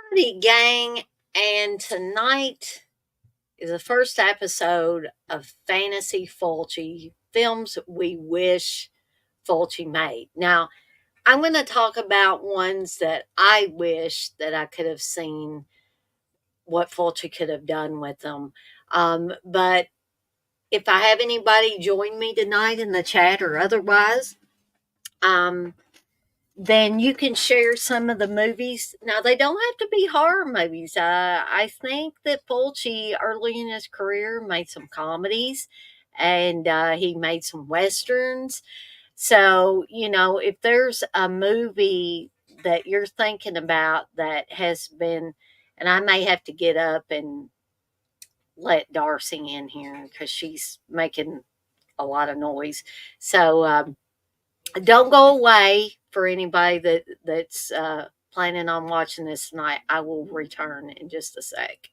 Howdy, gang, and tonight is the first episode of Fantasy Fulci films we wish Fulci made. Now, I'm going to talk about ones that I wish that I could have seen what Fulci could have done with them. But if I have anybody join me tonight in the chat or otherwise, um, then you can share some of the movies. Now, they don't have to be horror movies. I think that Fulci, early in his career, made some comedies and he made some westerns. So, if there's a movie that you're thinking about that has been, and I may have to get up and let Darcy in here because she's making a lot of noise. So, don't go away for anybody that's planning on watching this tonight. I will return in just a sec.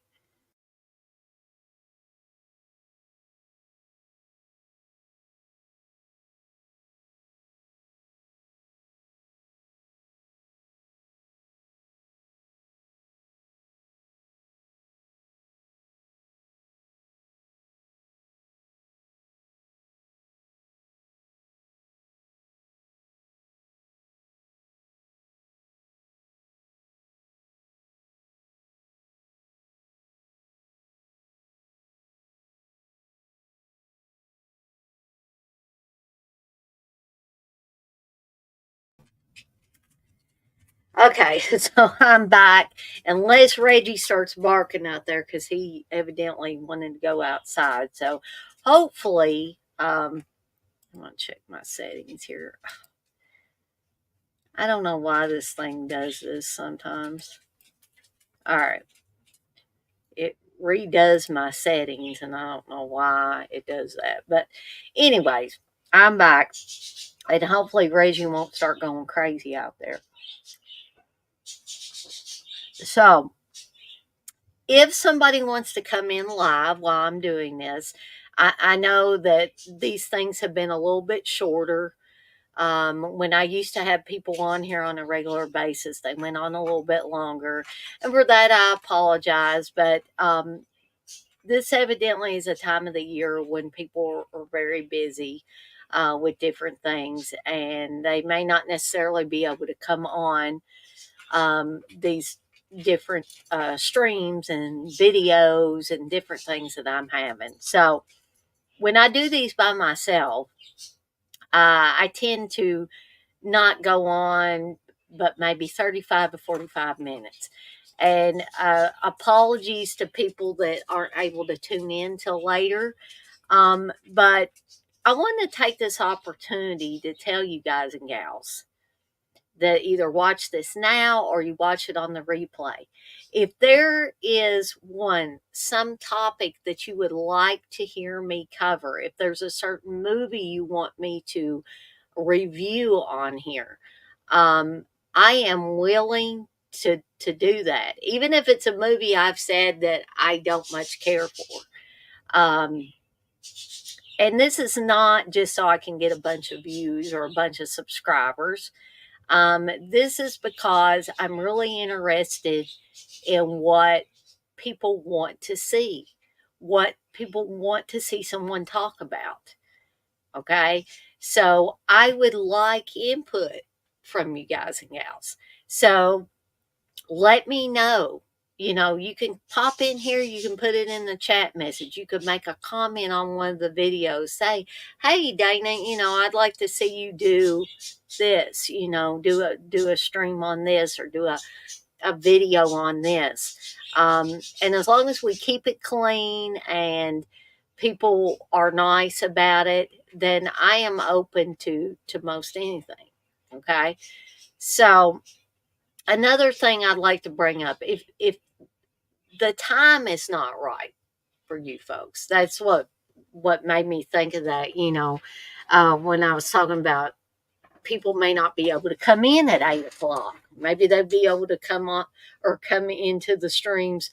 Okay, so I'm back, unless Reggie starts barking out there because he evidently wanted to go outside. So hopefully, I'm gonna check my settings here. I don't know why this thing does this sometimes. All right, it redoes my settings, and I don't know why it does that. But, anyways, I'm back, and hopefully Reggie won't start going crazy out there. So, if somebody wants to come in live while I'm doing this, I know that these things have been a little bit shorter. When I used to have people on here on a regular basis, they went on a little bit longer. And for that, I apologize. But this evidently is a time of the year when people are very busy with different things, and they may not necessarily be able to come on these different streams and videos and different things that I'm having. So when I do these by myself, I tend to not go on but maybe 35 to 45 minutes. And apologies to people that aren't able to tune in till later. But I want to take this opportunity to tell you guys and gals that either watch this now or you watch it on the replay. If there is some topic that you would like to hear me cover, if there's a certain movie you want me to review on here, um, I am willing to do that, even if it's a movie I've said that I don't much care for. Um, and this is not just so I can get a bunch of views or a bunch of subscribers. This is because I'm really interested in what people want to see, what people want to see someone talk about. Okay. So I would like input from you guys and gals. So let me know. You can pop in here, you can put it in the chat message. You could make a comment on one of the videos. Say, hey Dana, I'd like to see you do this, do a stream on this or do a video on this. And as long as we keep it clean and people are nice about it, then I am open to most anything. Okay. So another thing I'd like to bring up, if the time is not right for you folks, that's what made me think of that, when I was talking about people may not be able to come in at 8 o'clock. Maybe they'd be able to come on or come into the streams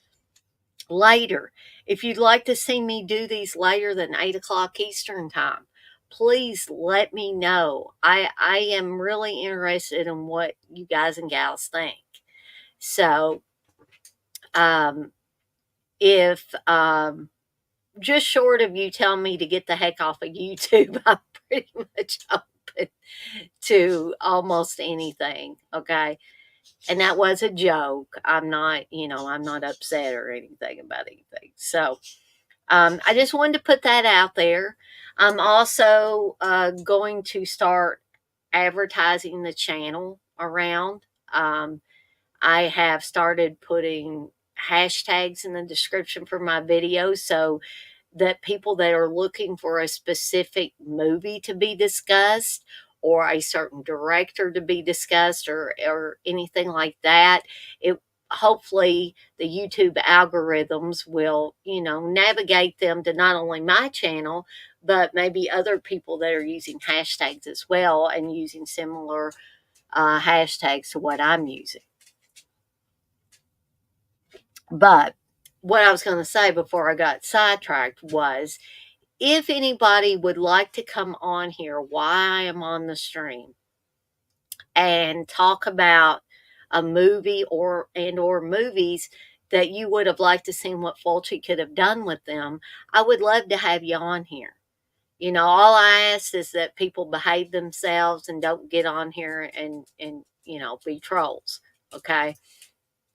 later. If you'd like to see me do these later than 8 o'clock Eastern time, please let me know. I am really interested in what you guys and gals think. So Um, if just short of you telling me to get the heck off of YouTube, I'm pretty much open to almost anything. Okay. And that was a joke. I'm not, I'm not upset or anything about anything. So I just wanted to put that out there. I'm also going to start advertising the channel around. I have started putting hashtags in the description for my videos so that people that are looking for a specific movie to be discussed or a certain director to be discussed or anything like that, it hopefully the YouTube algorithms will, navigate them to not only my channel, but maybe other people that are using hashtags as well and using similar hashtags to what I'm using. But what I was going to say before I got sidetracked was if anybody would like to come on here while I am on the stream and talk about a movie or movies that you would have liked to see what Fulci could have done with them, I would love to have you on here. All I ask is that people behave themselves and don't get on here and be trolls. Okay.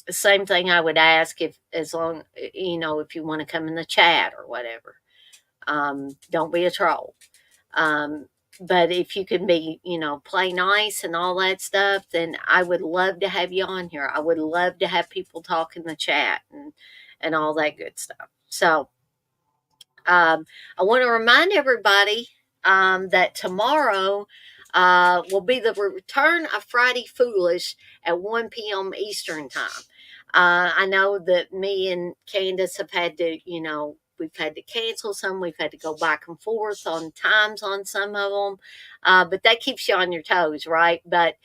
The same thing I would ask as long, if you want to come in the chat or whatever. Don't be a troll. Um, but if you can be, play nice and all that stuff, then I would love to have you on here. I would love to have people talk in the chat and all that good stuff. So I want to remind everybody that tomorrow will be the return of Friday Foolish at 1 p.m. Eastern Time. I know that me and Candace have had to, we've had to cancel some. We've had to go back and forth on times on some of them. But that keeps you on your toes, right? But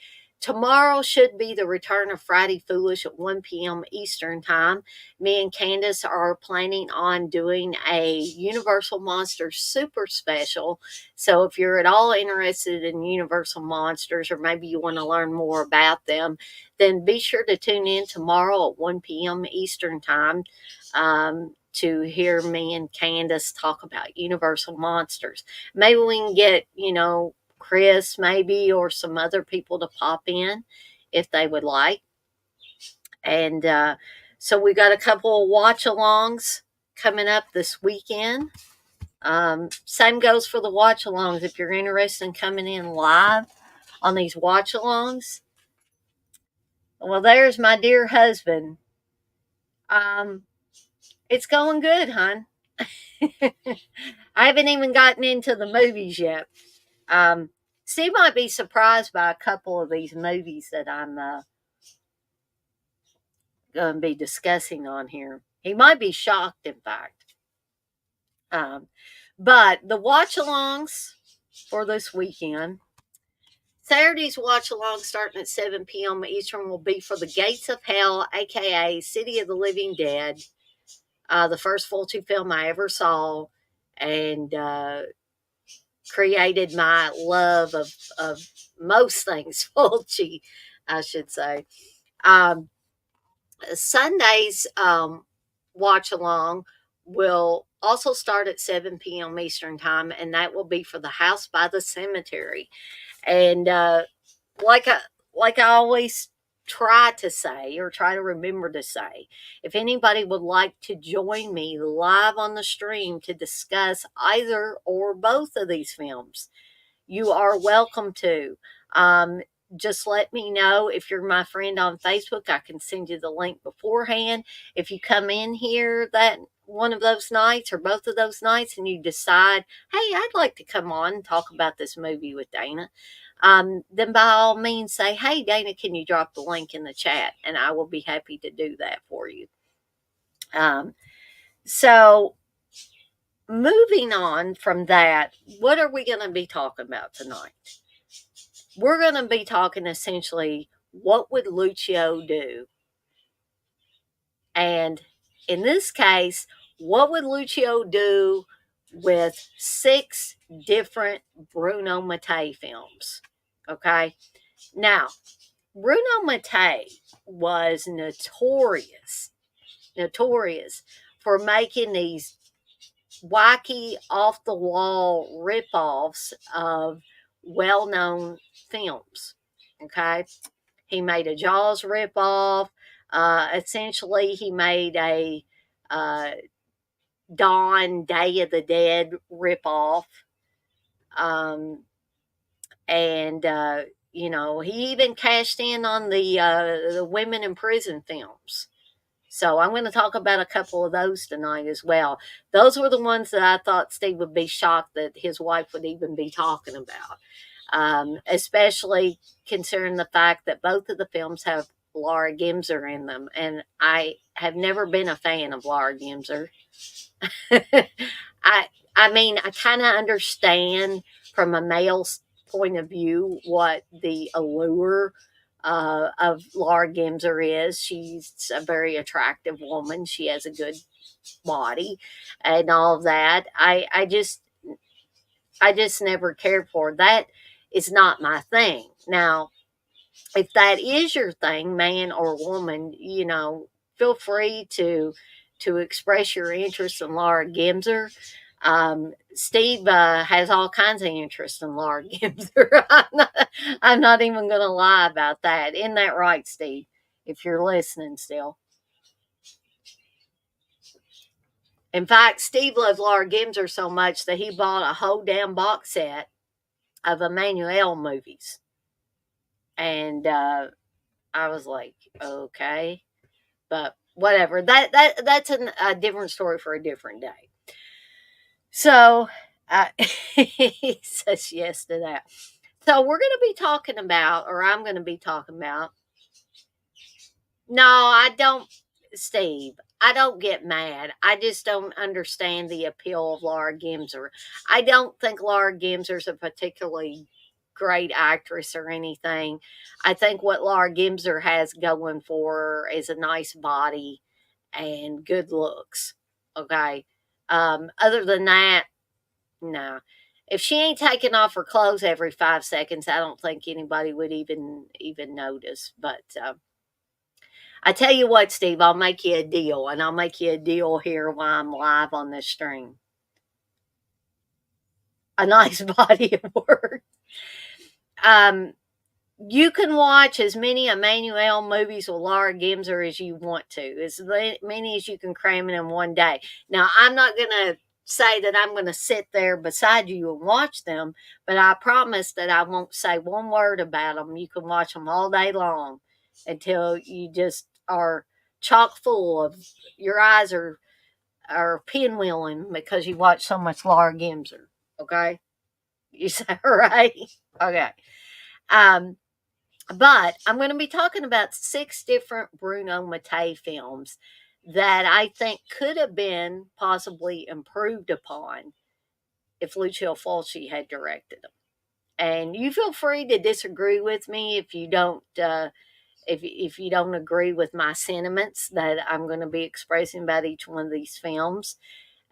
tomorrow should be the return of Friday Foolish at 1 p.m. Eastern Time. Me and Candace are planning on doing a Universal Monsters super special. So if you're at all interested in Universal Monsters or maybe you want to learn more about them, then be sure to tune in tomorrow at 1 p.m. Eastern Time to hear me and Candace talk about Universal Monsters. Maybe we can get, Chris maybe or some other people to pop in if they would like. And so we got a couple of watch alongs coming up this weekend. Same goes for the watch alongs. If you're interested in coming in live on these watch alongs, well, there's my dear husband. It's going good, hon. I haven't even gotten into the movies yet. Steve might be surprised by a couple of these movies that I'm going to be discussing on here. He might be shocked, in fact. But the watch alongs for this weekend, Saturday's watch along starting at 7 p.m. Eastern will be for The Gates of Hell, aka City of the Living Dead, the first Fulci film I ever saw, and created my love of most things Fulci, I should say. Sunday's watch along will also start at 7 p.m. Eastern Time, and that will be for The House by the Cemetery. And like I always try to say or try to remember to say, if anybody would like to join me live on the stream to discuss either or both of these films, you are welcome to. Just let me know. If you're my friend on Facebook, I can send you the link beforehand. If you come in here that one of those nights or both of those nights and you decide, hey, I'd like to come on and talk about this movie with Dana, then by all means say, hey, Dana, can you drop the link in the chat? And I will be happy to do that for you. So moving on from that, what are we going to be talking about tonight? We're going to be talking essentially, what would Lucio do? And in this case, what would Lucio do with 6 different Bruno Mattei films? Okay. Now, Bruno Mattei was notorious notorious for making these wacky, off the wall rip-offs of well-known films. Okay, he made a Jaws rip-off. Essentially, he made a uh, Dawn Day of the Dead rip-off. Um, and he even cashed in on the women in prison films. So I'm going to talk about a couple of those tonight as well. Those were the ones that I thought Steve would be shocked that his wife would even be talking about, especially considering the fact that both of the films have Laura Gimser in them, and I have never been a fan of Laura Gimser. I I mean, I kind of understand from a male's point of view what the allure of Laura Gimser is. She's a very attractive woman. She has a good body and all of that. I just never cared for her. That is not my thing. Now, if that is your thing, man or woman, feel free to express your interest in Laura Gimser. Steve has all kinds of interest in Laura Gimser. I'm not even going to lie about that. Isn't that right, Steve? If you're listening still. In fact, Steve loves Laura Gimser so much that he bought a whole damn box set of Emmanuelle movies. And I was like, okay. But whatever. That's a different story for a different day. So he says yes to that. So we're going to be talking about, or I'm going to be talking about. No, I don't, Steve. I don't get mad. I just don't understand the appeal of Laura Gimser. I don't think Laura Gimser's a particularly great actress or anything. I think what Laura Gimser has going for her is a nice body and good looks. Okay. Other than that, no. If she ain't taking off her clothes every 5 seconds, I don't think anybody would even notice. But I tell you what, Steve, I'll make you a deal, and I'll make you a deal here while I'm live on this stream. A nice body of work. You can watch as many Emmanuelle movies with Laura Gimser as you want to, as many as you can cram in one day. Now, I'm not going to say that I'm going to sit there beside you and watch them, but I promise that I won't say one word about them. You can watch them all day long until you just are chock full of, your eyes are pinwheeling because you watch so much Laura Gimser. Okay? You say, right? Okay. But I'm going to be talking about 6 different Bruno Mattei films that I think could have been possibly improved upon if Lucio Fulci had directed them. And you feel free to disagree with me if you don't if you don't agree with my sentiments that I'm going to be expressing about each one of these films.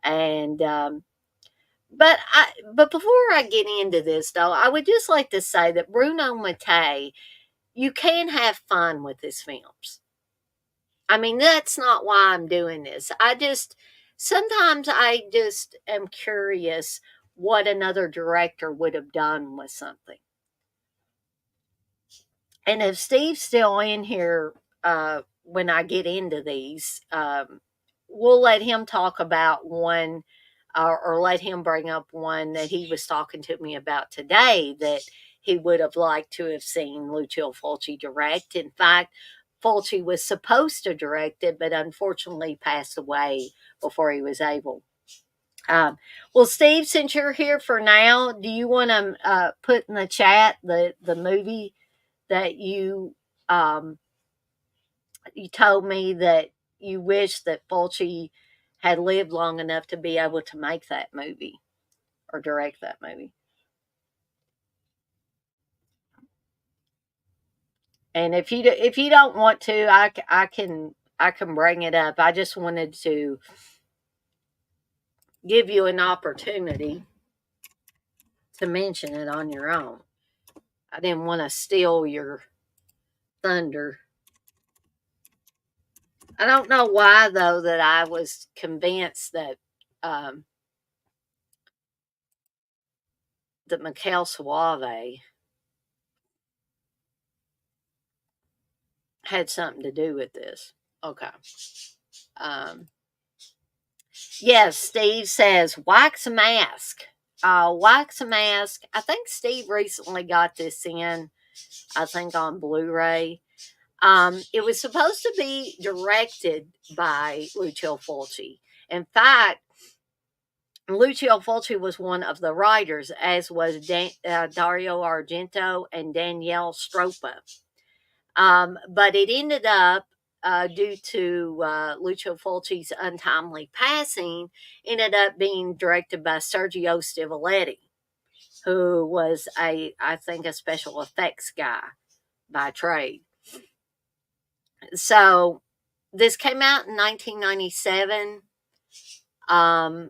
And but before I get into this though, I would just like to say that Bruno Mattei, you can have fun with his films. I mean, that's not why I'm doing this. Sometimes I just am curious what another director would have done with something. And if Steve's still in here when I get into these, we'll let him talk about one or let him bring up one that he was talking to me about today that he would have liked to have seen Lucio Fulci direct. In fact, Fulci was supposed to direct it, but unfortunately passed away before he was able. Well, Steve, since you're here for now, do you want to put in the chat the movie that you told me that you wish that Fulci had lived long enough to be able to make that movie or direct that movie? And if you don't want to, I can bring it up. I just wanted to give you an opportunity to mention it on your own. I didn't want to steal your thunder. I don't know why though that I was convinced um, that Mikhail Suave had something to do with this. Okay. Um, yes, Steve says wax mask. Wax mask. I think Steve recently got this in. I think on Blu-ray. It was supposed to be directed by Lucio Fulci. In fact, Lucio Fulci was one of the writers, as was Dario Argento and Danielle Stropa. But it ended up, due to Lucio Fulci's untimely passing, ended up being directed by Sergio Stivoletti, who was I think, a special effects guy by trade. So this came out in 1997. Um,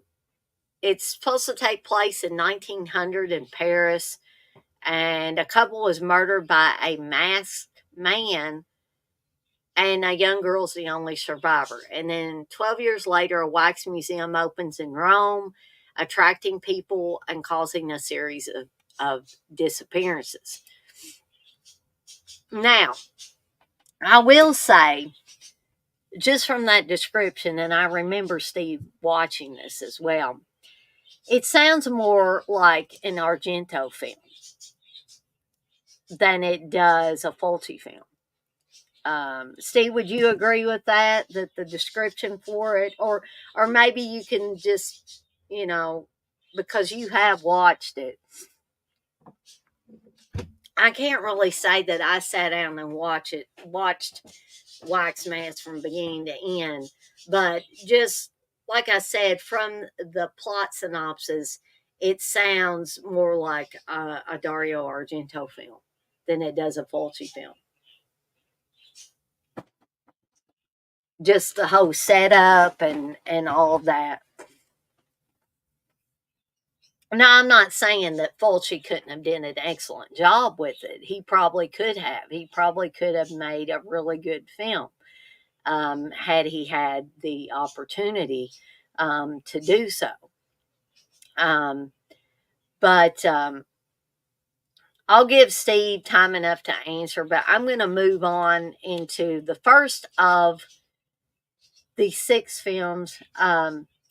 it's supposed to take place in 1900 in Paris, and a couple is murdered by a masked man, and a young girl's the only survivor. And then 12 years later, a wax museum opens in Rome, attracting people and causing a series of disappearances. Now, I will say, just from that description, and I remember Steve watching this as well, it sounds more like an Argento film than it does a Fulci film. Steve, would you agree with that? That the description for it, or maybe you can just, because you have watched it. I can't really say that I sat down and watched Wax Mask from beginning to end, but just like I said, from the plot synopsis, it sounds more like a Dario Argento film than it does a Fulci film. Just the whole setup and all of that. Now, I'm not saying that Fulci couldn't have done an excellent job with it. He probably could have. He probably could have made a really good film, had he had the opportunity to do so. Um, but I'll give Steve time enough to answer, but I'm going to move on into the first of the six films.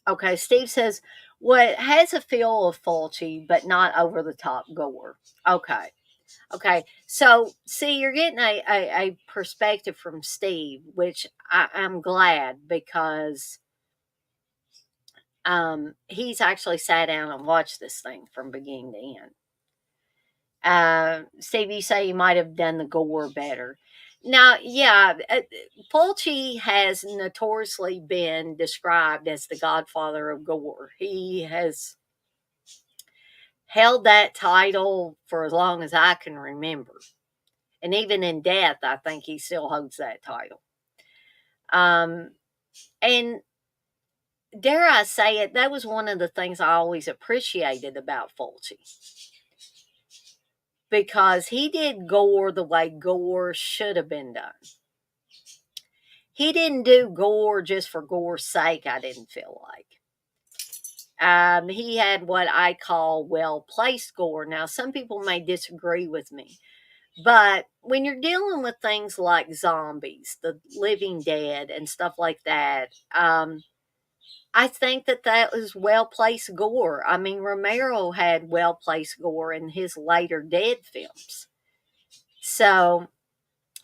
Okay, Steve says, what has a feel of Fulci, but not over the top gore. Okay. Okay. So, see, you're getting a perspective from Steve, which I'm glad, because he's actually sat down and watched this thing from beginning to end. Steve, you say you might have done the gore better. Now, yeah, Fulci has notoriously been described as the godfather of gore. He has held that title for as long as I can remember. And even in death, I think he still holds that title. And dare I say it, that was one of the things I always appreciated about Fulci, because he did gore the way gore should have been done. He didn't do gore just for gore's sake, I didn't feel like. He had what I call well placed gore. Now, some people may disagree with me, but when you're dealing with things like zombies, the living dead, and stuff like that, I think that was well placed gore. I mean, Romero had well placed gore in his later Dead films. So,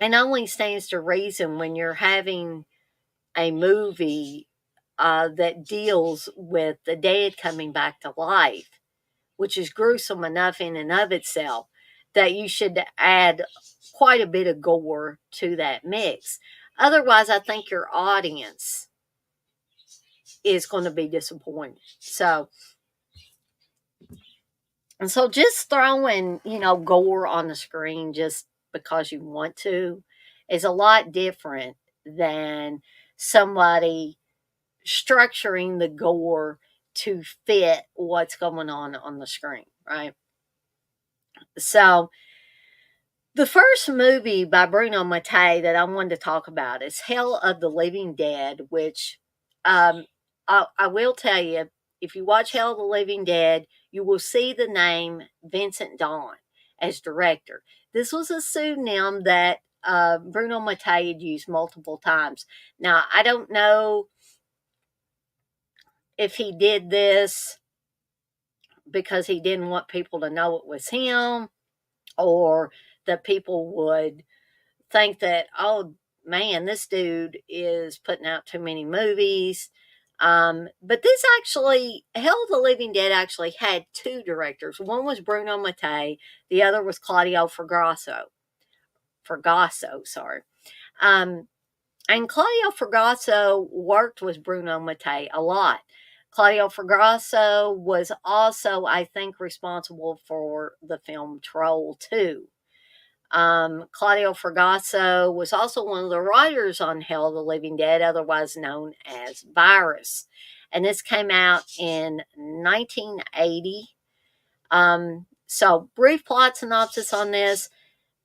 it only stands to reason when you're having a movie that deals with the dead coming back to life, which is gruesome enough in and of itself, that you should add quite a bit of gore to that mix. Otherwise, I think your audience is going to be disappointed. So just throwing, gore on the screen just because you want to is a lot different than somebody structuring the gore to fit what's going on the screen, right? So The first movie by Bruno Mattei that I wanted to talk about is Hell of the Living Dead, which um, I will tell you, if you watch Hell of the Living Dead, you will see the name Vincent Dawn as director. This was a pseudonym that Bruno Mattei had used multiple times. Now, I don't know if he did this because he didn't want people to know it was him, or that people would think that, oh man, this dude is putting out too many movies. But this actually, Hell of the Living Dead actually had two directors. One was Bruno Mattei, the other was Claudio Fragasso. Fragasso, sorry. Um, and Claudio Fragasso worked with Bruno Mattei a lot. Claudio Fragasso was also, I think, responsible for the film Troll 2. Claudio Fragasso was also one of the writers on Hell of the Living Dead, otherwise known as Virus. And this came out in 1980. So, brief plot synopsis on this.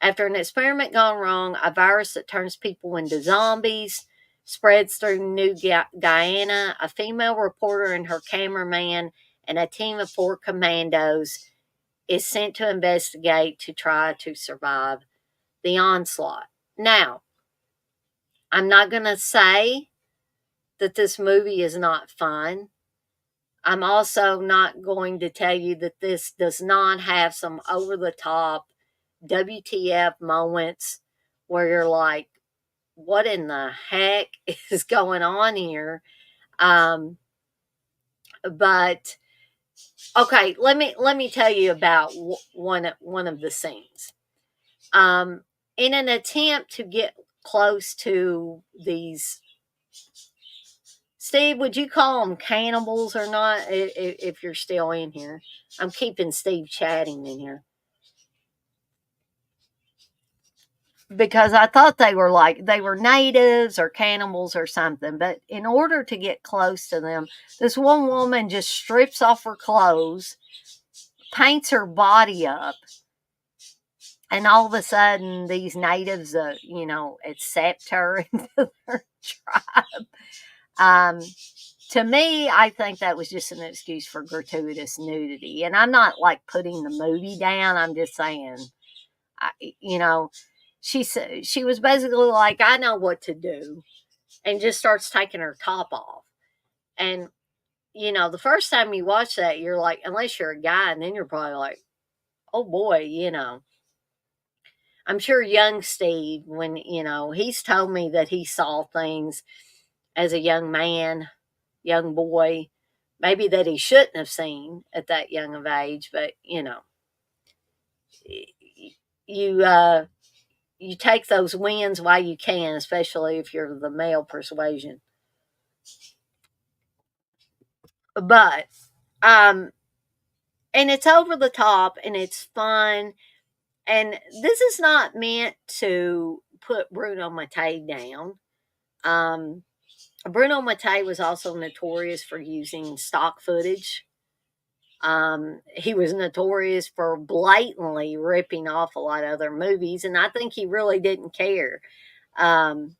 After an experiment gone wrong, a virus that turns people into zombies spreads through New Guyana. A female reporter and her cameraman and a team of 4 commandos is sent to investigate to try to survive the onslaught. Now, I'm not going to say that this movie is not fun. I'm also not going to tell you that this does not have some over the top WTF moments where you're like, what in the heck is going on here? Um, but okay, let me tell you about one of the scenes. In an attempt to get close to these, Steve, would you call them cannibals or not? If you're still in here, I'm keeping Steve chatting in here because I thought they were natives or cannibals or something. But in order to get close to them, this one woman just strips off her clothes, paints her body up, and all of a sudden these natives, accept her into their tribe. Um, to me, I think that was just an excuse for gratuitous nudity. And I'm not like putting the movie down. I'm just saying, I, you know, she was basically like, I know what to do, and just starts taking her top off. And the first time you watch that, you're like, unless you're a guy, and then you're probably like, oh boy. I'm sure young Steve, when he's told me that he saw things as a young man, young boy, maybe that he shouldn't have seen at that young of age. But you you take those wins while you can, especially if you're the male persuasion. But um, and it's over the top and it's fun. And this is not meant to put Bruno Mattei down. Um, Bruno Mattei was also notorious for using stock footage. He was notorious for blatantly ripping off a lot of other movies, and I think he really didn't care. Um,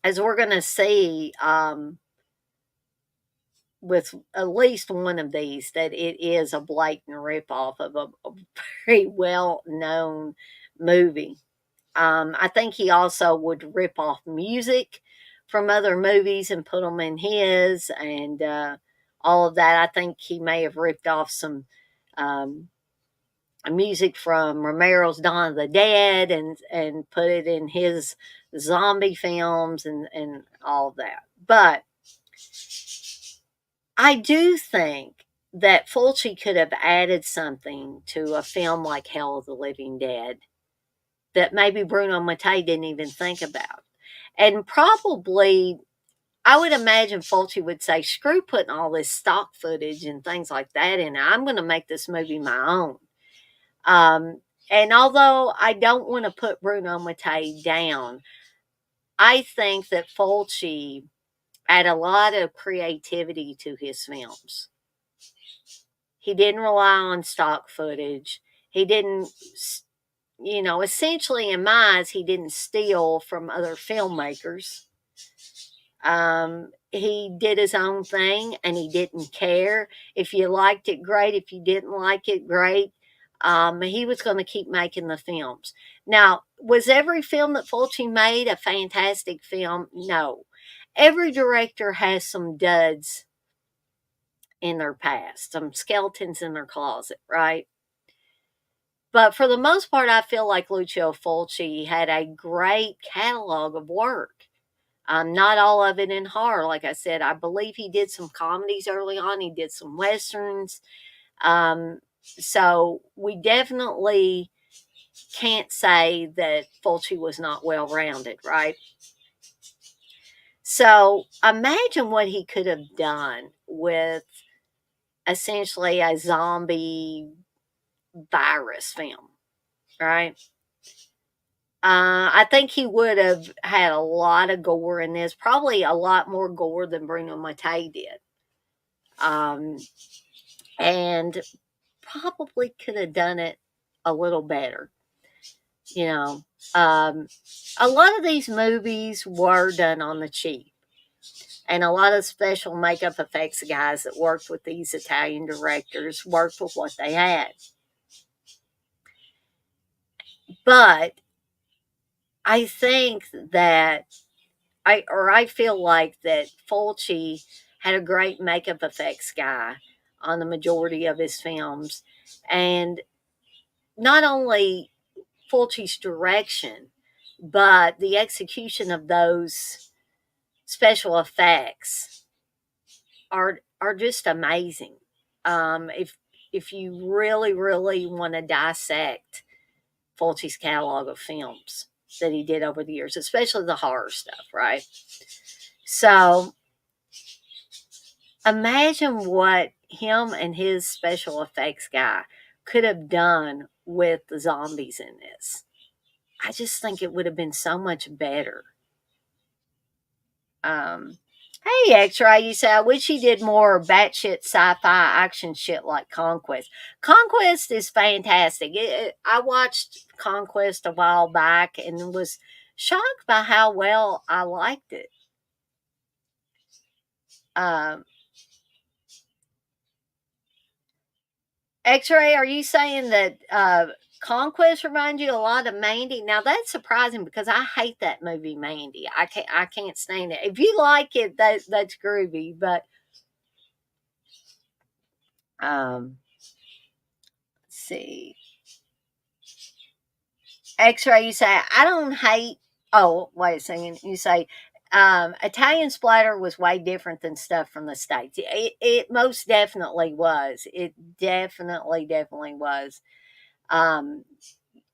as we're going to see with at least one of these, that it is a blatant ripoff of a very well known movie. I think he also would rip off music from other movies and put them in his, and all of that. I think he may have ripped off some um, music from Romero's Dawn of the Dead and put it in his zombie films and all of that. But I do think that Fulci could have added something to a film like Hell of the Living Dead that maybe Bruno Mattei didn't even think about. And probably, I would imagine Fulci would say, screw putting all this stock footage and things like that in. I'm going to make this movie my own. And although I don't want to put Bruno Mattei down, I think that Fulci add a lot of creativity to his films. He didn't rely on stock footage. He didn't, essentially in my eyes, he didn't steal from other filmmakers. He did his own thing and he didn't care. If you liked it, great. If you didn't like it, great. He was going to keep making the films. Now, was every film that Fulci made a fantastic film? No. Every director has some duds in their past, some skeletons in their closet, right? But for the most part, I feel like Lucio Fulci had a great catalog of work. Not all of it in horror. Like I said, I believe he did some comedies early on. He did some westerns. So we definitely can't say that Fulci was not well rounded, right? So imagine what he could have done with essentially a zombie virus film, right? I think he would have had a lot of gore in this, probably a lot more gore than Bruno Mattei did. Um, and probably could have done it a little better. You know, a lot of these movies were done on the cheap, and a lot of special makeup effects guys that worked with these Italian directors worked with what they had. But I think that I feel like that Fulci had a great makeup effects guy on the majority of his films, and not only Fulci's direction, but the execution of those special effects are just amazing. If you really want to dissect Fulci's catalog of films that he did over the years, especially the horror stuff, right? So imagine what him and his special effects guy could have done with the zombies in this. I just think it would have been so much better. Um, hey, X-Ray, you say, I wish he did more batshit sci-fi action shit like Conquest. Conquest is fantastic. I watched Conquest a while back and was shocked by how well I liked it. Um, X-Ray, are you saying that Conquest reminds you a lot of Mandy? Now that's surprising because I hate that movie Mandy. I can't stand it. If you like it, that's groovy. But let's see. X-Ray, you say I don't hate. Oh, wait a second. You say Italian splatter was way different than stuff from the States. It most definitely was. It definitely was. Um,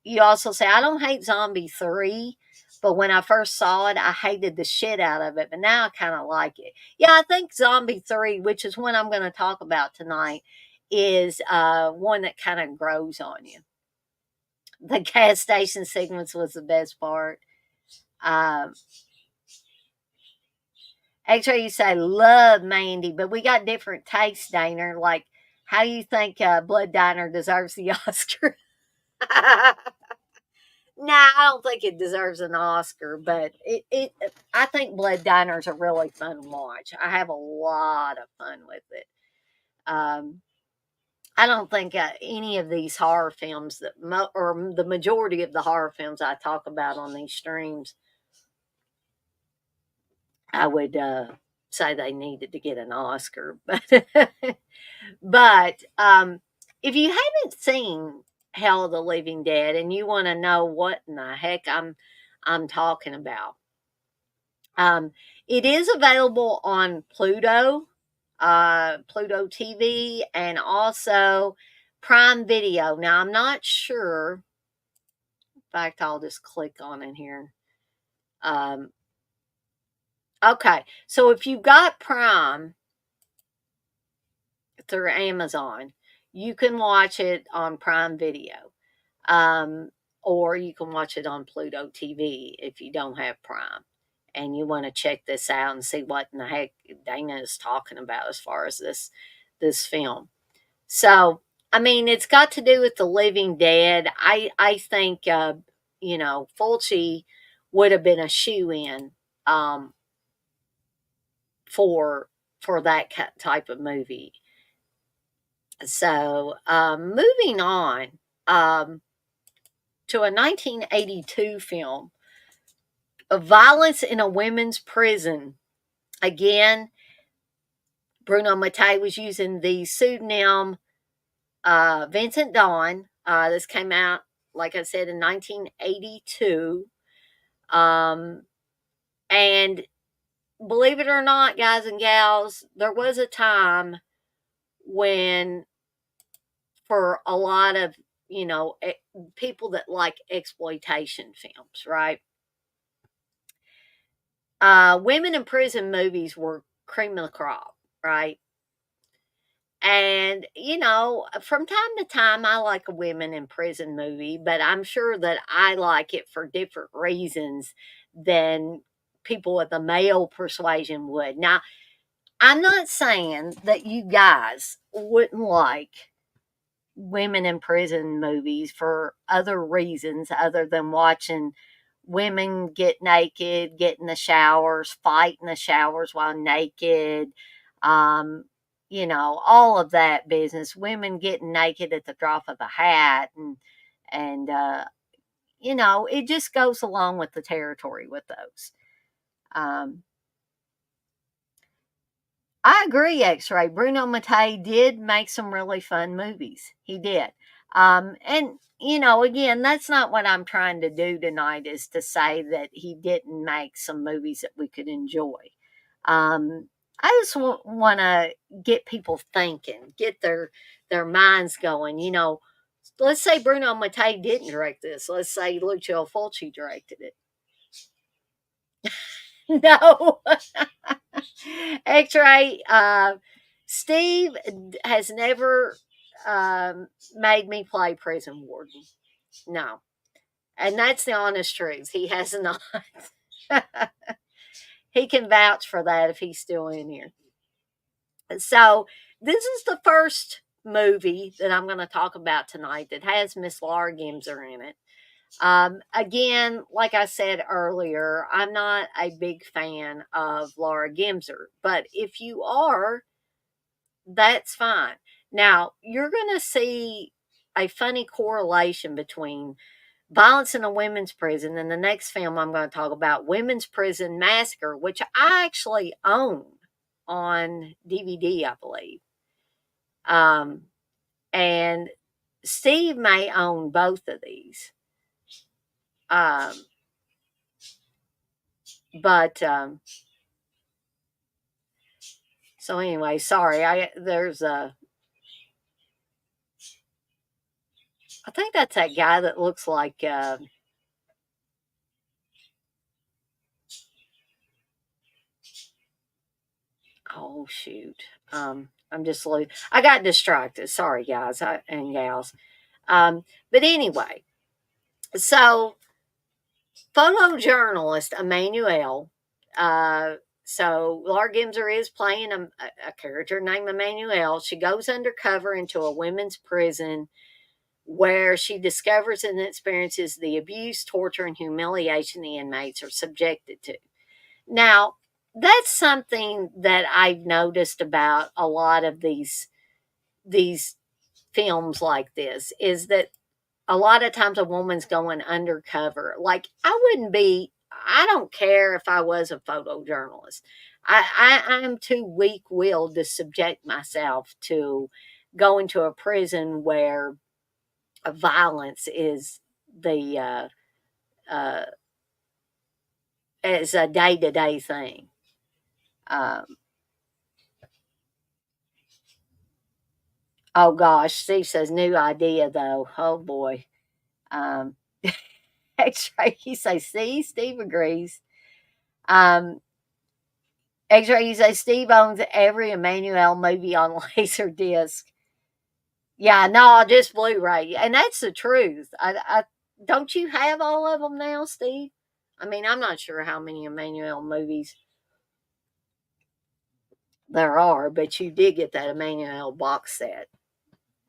you also say, I don't hate Zombie 3, but when I first saw it, I hated the shit out of it, but now I kind of like it. Yeah, I think Zombie 3, which is one I'm going to talk about tonight, is one that kind of grows on you. The gas station sequence was the best part. Um, Actually, you say, love Mandy, but we got different tastes, Dana. Like, how do you think Blood Diner deserves the Oscar? Nah, I don't think it deserves an Oscar, but I think Blood Diner is a really fun watch. I have a lot of fun with it. Um, I don't think any of these horror films or the majority of the horror films I talk about on these streams, I would say they needed to get an Oscar. But if you haven't seen Hell of the Living Dead and you want to know what in the heck I'm talking about, um, it is available on Pluto, Pluto TV, and also Prime Video. Now I'm not sure. In fact, I'll just click on it here. Um, okay, so if you've got Prime through Amazon, you can watch it on Prime Video. Um, or you can watch it on Pluto TV if you don't have Prime and you want to check this out and see what in the heck Dana is talking about as far as this film. So I mean, it's got to do with the living dead. I think Fulci would have been a shoe in um, for that type of movie. So moving on um, to a 1982 film, of violence in a women's prison. Again, Bruno Mattei was using the pseudonym Vincent Dawn. This came out, like I said, in 1982. Um, and believe it or not, guys and gals, there was a time when, for a lot of, people that like exploitation films, right? Women in prison movies were cream of the crop, right? And, from time to time, I like a women in prison movie, but I'm sure that I like it for different reasons than people with a male persuasion would. Now, I'm not saying that you guys wouldn't like women in prison movies for other reasons other than watching women get naked, get in the showers, fight in the showers while naked, um, all of that business. Women getting naked at the drop of a hat, and it just goes along with the territory with those. Um, I agree, X-Ray. Bruno Mattei did make some really fun movies. He did. And, again, that's not what I'm trying to do tonight, is to say that he didn't make some movies that we could enjoy. Um, I just want to get people thinking, get their minds going. Let's say Bruno Mattei didn't direct this. Let's say Lucio Fulci directed it. No. X-Ray. Steve has never made me play prison warden. No. And that's the honest truth. He has not. He can vouch for that if he's still in here. So, this is the first movie that I'm going to talk about tonight that has Miss Laura Gemser in it. Again, like I said earlier, I'm not a big fan of Laura Gemser, but if you are, that's fine. Now, you're going to see a funny correlation between violence in a women's prison and the next film I'm going to talk about, Women's Prison Massacre, which I actually own on DVD, I believe. Um, and Steve may own both of these. Um, but so anyway, sorry. I think that's that guy that looks like oh shoot. I got distracted. Sorry guys and gals. But anyway, so photojournalist Emmanuel. So Laura Gemser is playing a character named Emmanuel. She goes undercover into a women's prison where she discovers and experiences the abuse, torture, and humiliation the inmates are subjected to. Now, that's something that I've noticed about a lot of these films like this, is that a lot of times a woman's going undercover. Like, I don't care if I was a photojournalist. I'm too weak willed to subject myself to going to a prison where violence the uh, is a day to day thing. Um, oh gosh, Steve says new idea though. Oh boy. Um, X-ray, he says, see, Steve agrees. Um, X-ray, you say Steve owns every Emmanuel movie on Laserdisc. Yeah, no, just Blu-ray, and that's the truth. I don't you have all of them now, Steve? I mean, I'm not sure how many Emmanuel movies there are, but you did get that Emmanuel box set.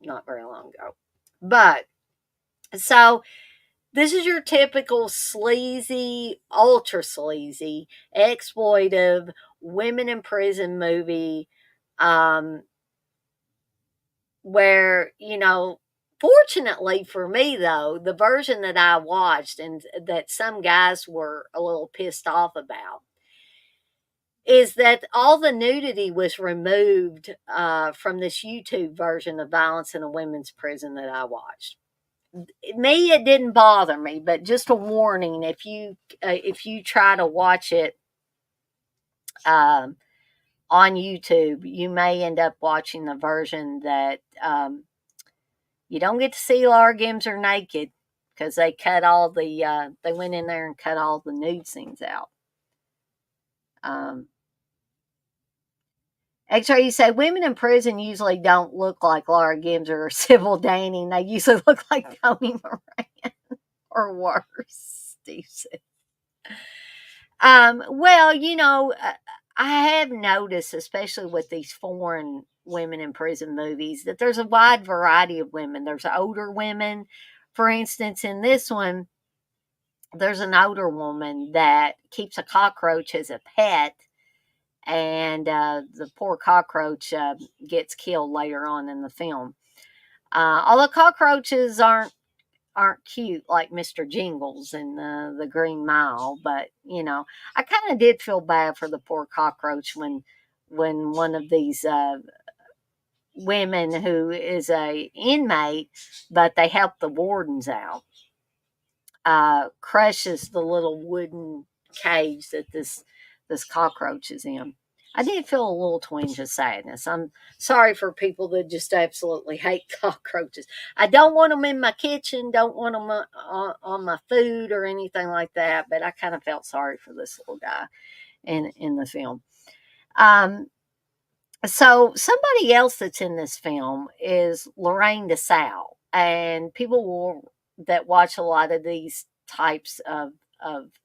not very long ago. But so this is your typical sleazy, ultra sleazy, exploitive women in prison movie, um, where, fortunately for me, though, the version that I watched and that some guys were a little pissed off about is that all the nudity was removed from this YouTube version of Violence in a Women's Prison that I watched. Me, it didn't bother me, but just a warning: if you try to watch it um, on YouTube, you may end up watching the version that you don't get to see Laura Gimser naked because they went in there and cut all the nude scenes out. Um, Actually, you say women in prison usually don't look like Laura Gimser or Sybil Danning. They usually look like Tony Moran or worse, Steve said. Well, I have noticed, especially with these foreign women in prison movies, that there's a wide variety of women. There's older women. For instance, in this one, there's an older woman that keeps a cockroach as a pet, and the poor cockroach gets killed later on in the film. Although cockroaches aren't cute like Mr. Jingles and the Green Mile, but I kind of did feel bad for the poor cockroach when one of these women who is a inmate, but they help the wardens out, crushes the little wooden cage that this cockroach is in. I did feel a little twinge of sadness. I'm sorry for people that just absolutely hate cockroaches. I don't want them in my kitchen, don't want them on my food or anything like that, but I kind of felt sorry for this little guy in the film. Um, so somebody else that's in this film is Lorraine DeSalle, and that watch a lot of these types of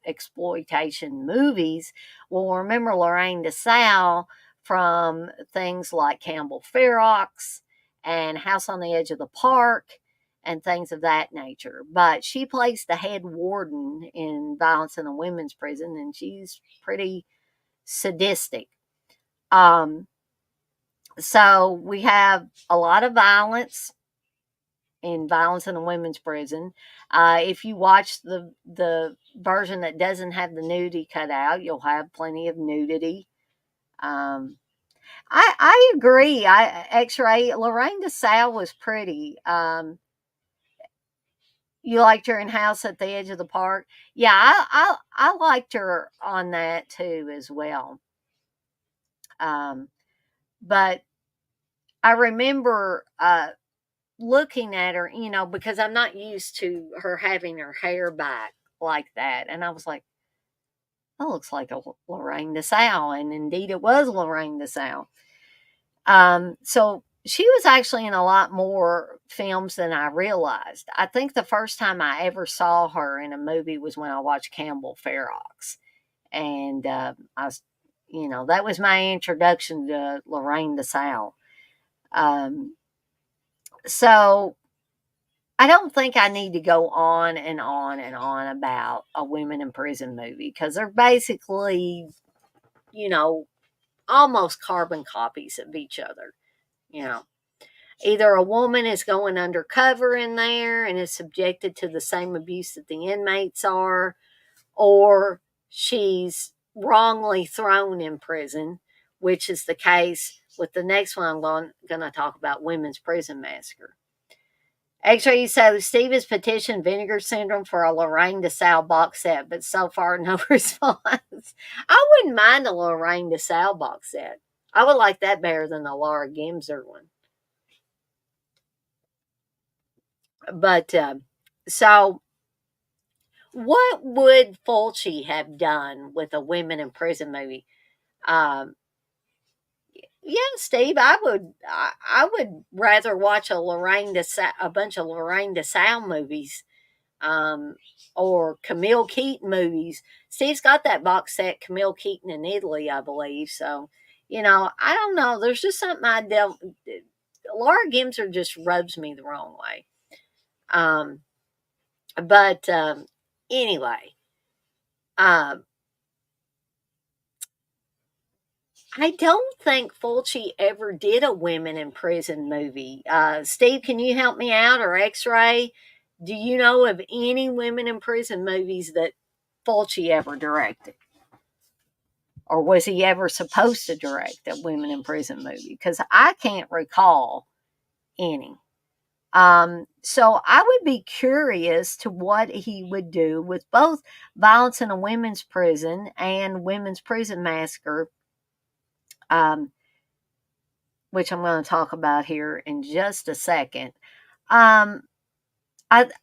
exploitation movies will remember Lorraine DeSalle from things like Campbell Ferox and House on the Edge of the Park and things of that nature. But she plays the head warden in Violence in a Women's Prison, and she's pretty sadistic. Um, so we have a lot of violence in Violence in a Women's Prison. If you watch the version that doesn't have the nudity cut out, you'll have plenty of nudity. Um, I agree. X-Ray Lorraine DeSalle was pretty. You liked her in House at the Edge of the Park. Yeah, I liked her on that too as well. Um, but I remember looking at her, because I'm not used to her having her hair back like that. And I was like, that looks like a Lorraine DeSalle. And indeed, it was Lorraine DeSalle. So she was actually in a lot more films than I realized. I think the first time I ever saw her in a movie was when I watched Campbell Ferox. And I was, that was my introduction to Lorraine DeSalle. Um, so I don't think I need to go on and on and on about a women in prison movie because they're basically, you know, almost carbon copies of each other. You know, either a woman is going undercover in there and is subjected to the same abuse that the inmates are, or she's wrongly thrown in prison, which is the case with the next one I'm going to talk about, Women's Prison Massacre. Actually, so Steve has petitioned Vinegar Syndrome for a Lorraine DeSalle box set, but so far no response. I wouldn't mind a Lorraine DeSalle box set. I would like that better than the Laura Gimser one. But so, what would Fulci have done with a women in prison movie? Um, yeah, Steve, I would rather watch a bunch of Lorraine DeSalle movies, um, or Camille Keaton movies. Steve's got that box set, Camille Keaton in Italy, I believe. So, I don't know. There's just something I don't. Laura Gimser just rubs me the wrong way. Um, but anyway, uh, I don't think Fulci ever did a women in prison movie. Steve, can you help me out, or X Ray? Do you know of any women in prison movies that Fulci ever directed? Or was he ever supposed to direct a women in prison movie? Because I can't recall any. So I would be curious to what he would do with both Violence in a Women's Prison and Women's Prison Massacre, um, which I'm going to talk about here in just a second. Um,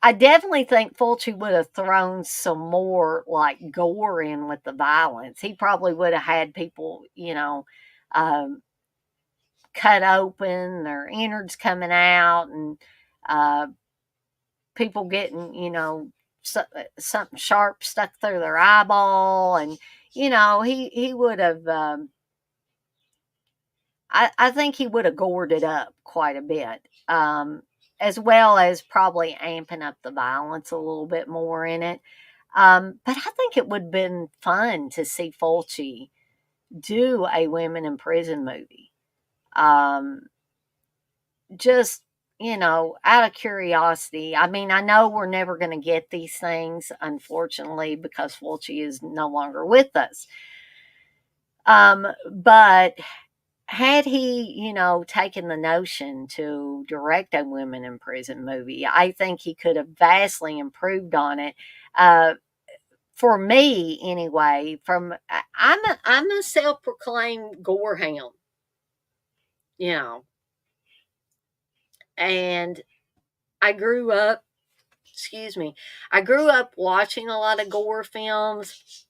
I definitely think Fulci would have thrown some more like gore in with the violence. He probably would have had people, um, cut open, their innards coming out, and uh, people getting, something sharp stuck through their eyeball, and he would have. I think he would have gored it up quite a bit, as well as probably amping up the violence a little bit more in it. But I think it would have been fun to see Fulci do a women in prison movie. Um, just, out of curiosity. I mean, I know we're never going to get these things, unfortunately, because Fulci is no longer with us. But had he, taken the notion to direct a women in prison movie, I think he could have vastly improved on it. For me, anyway, I'm a self-proclaimed gore hound, you know, and I grew up. Excuse me. I grew up watching a lot of gore films.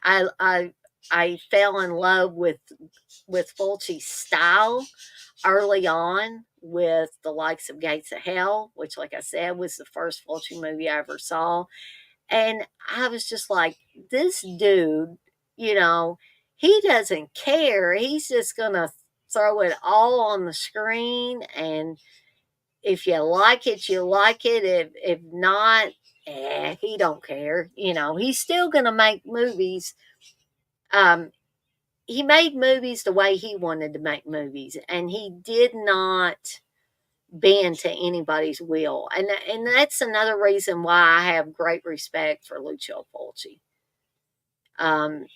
I I I fell in love with Fulci's style early on with the likes of Gates of Hell, which, like I said, was the first Fulci movie I ever saw. And I was just like, this dude, you know, he doesn't care. He's just going to throw it all on the screen. And if you like it, you like it. If not, he don't care. He's still going to make movies. Um, he made movies the way he wanted to make movies, and he did not bend to anybody's will. And that's another reason why I have great respect for Lucio Fulci.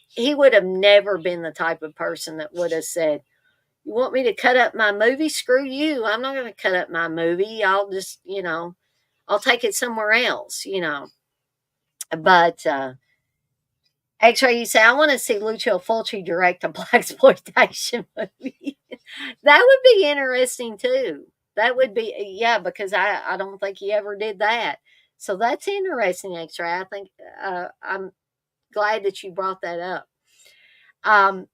He would have never been the type of person that would have said, "You want me to cut up my movie? Screw you. I'm not going to cut up my movie. I'll just, I'll take it somewhere else." But actually, you say, I want to see Lucio Fulci direct a black exploitation movie. That would be interesting too. That would be, yeah, because I don't think he ever did that. So that's interesting, X-Ray. I think I'm glad that you brought that up. Um,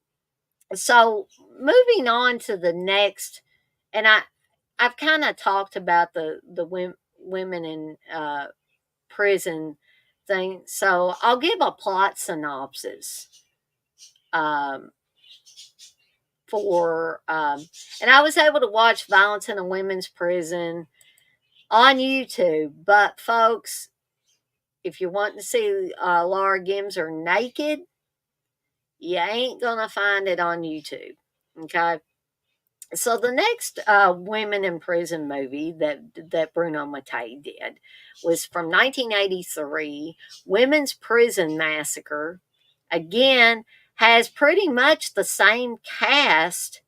so moving on to the next, and I've kind of talked about the women in prison thing. So I'll give a plot synopsis um, and I was able to watch Violence in a Women's Prison on YouTube. But folks, if you want to see Laura Gimser naked, you ain't gonna find it on YouTube. Okay. So the next women in prison movie that Bruno Mattei did was from 1983, Women's Prison Massacre. Again, has pretty much the same cast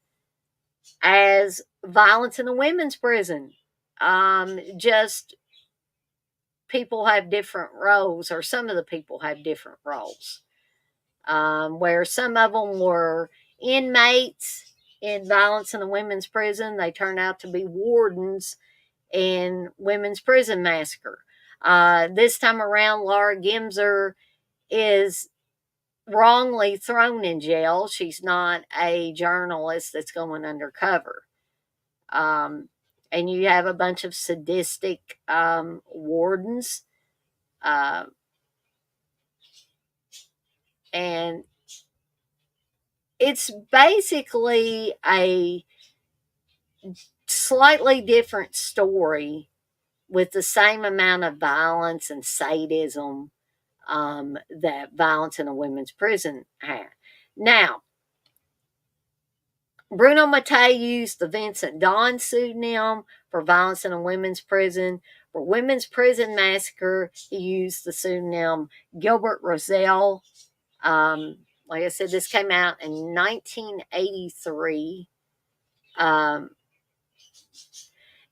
as Violence in a Women's Prison. Just people have different roles, or some of the people have different roles. Where some of them were inmates in Violence in a Women's Prison, they turned out to be wardens in Women's Prison Massacre. This time around, Laura Gimser is wrongly thrown in jail. She's not a journalist that's going undercover. Um, and you have a bunch of sadistic wardens. Uh, and it's basically a slightly different story with the same amount of violence and sadism that violence in a women's prison had. Now, Bruno Mattei used the Vincent Dawn pseudonym for violence in a women's prison. For Women's Prison Massacre, he used the pseudonym Gilbert Rozelle. Like I said, this came out in 1983. Um,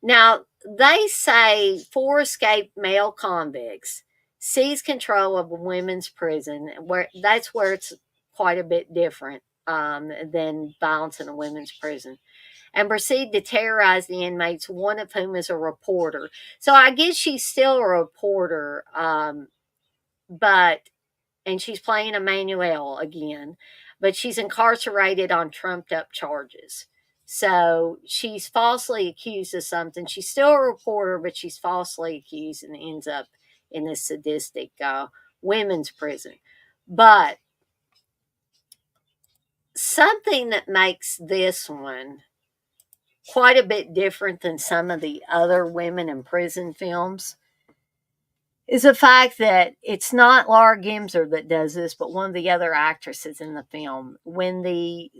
Now, they say 4 escaped male convicts seized control of a women's prison, where that's where it's quite a bit different than violence in a women's prison, and proceed to terrorize the inmates, one of whom is a reporter. So I guess she's still a reporter, but and she's playing Emmanuel again, but she's incarcerated on trumped up charges. So she's falsely accused of something. She's still a reporter, but she's falsely accused and ends up in this sadistic women's prison. But something that makes this one quite a bit different than some of the other women in prison films is the fact that it's not Laura Gemser that does this, but one of the other actresses in the film. When the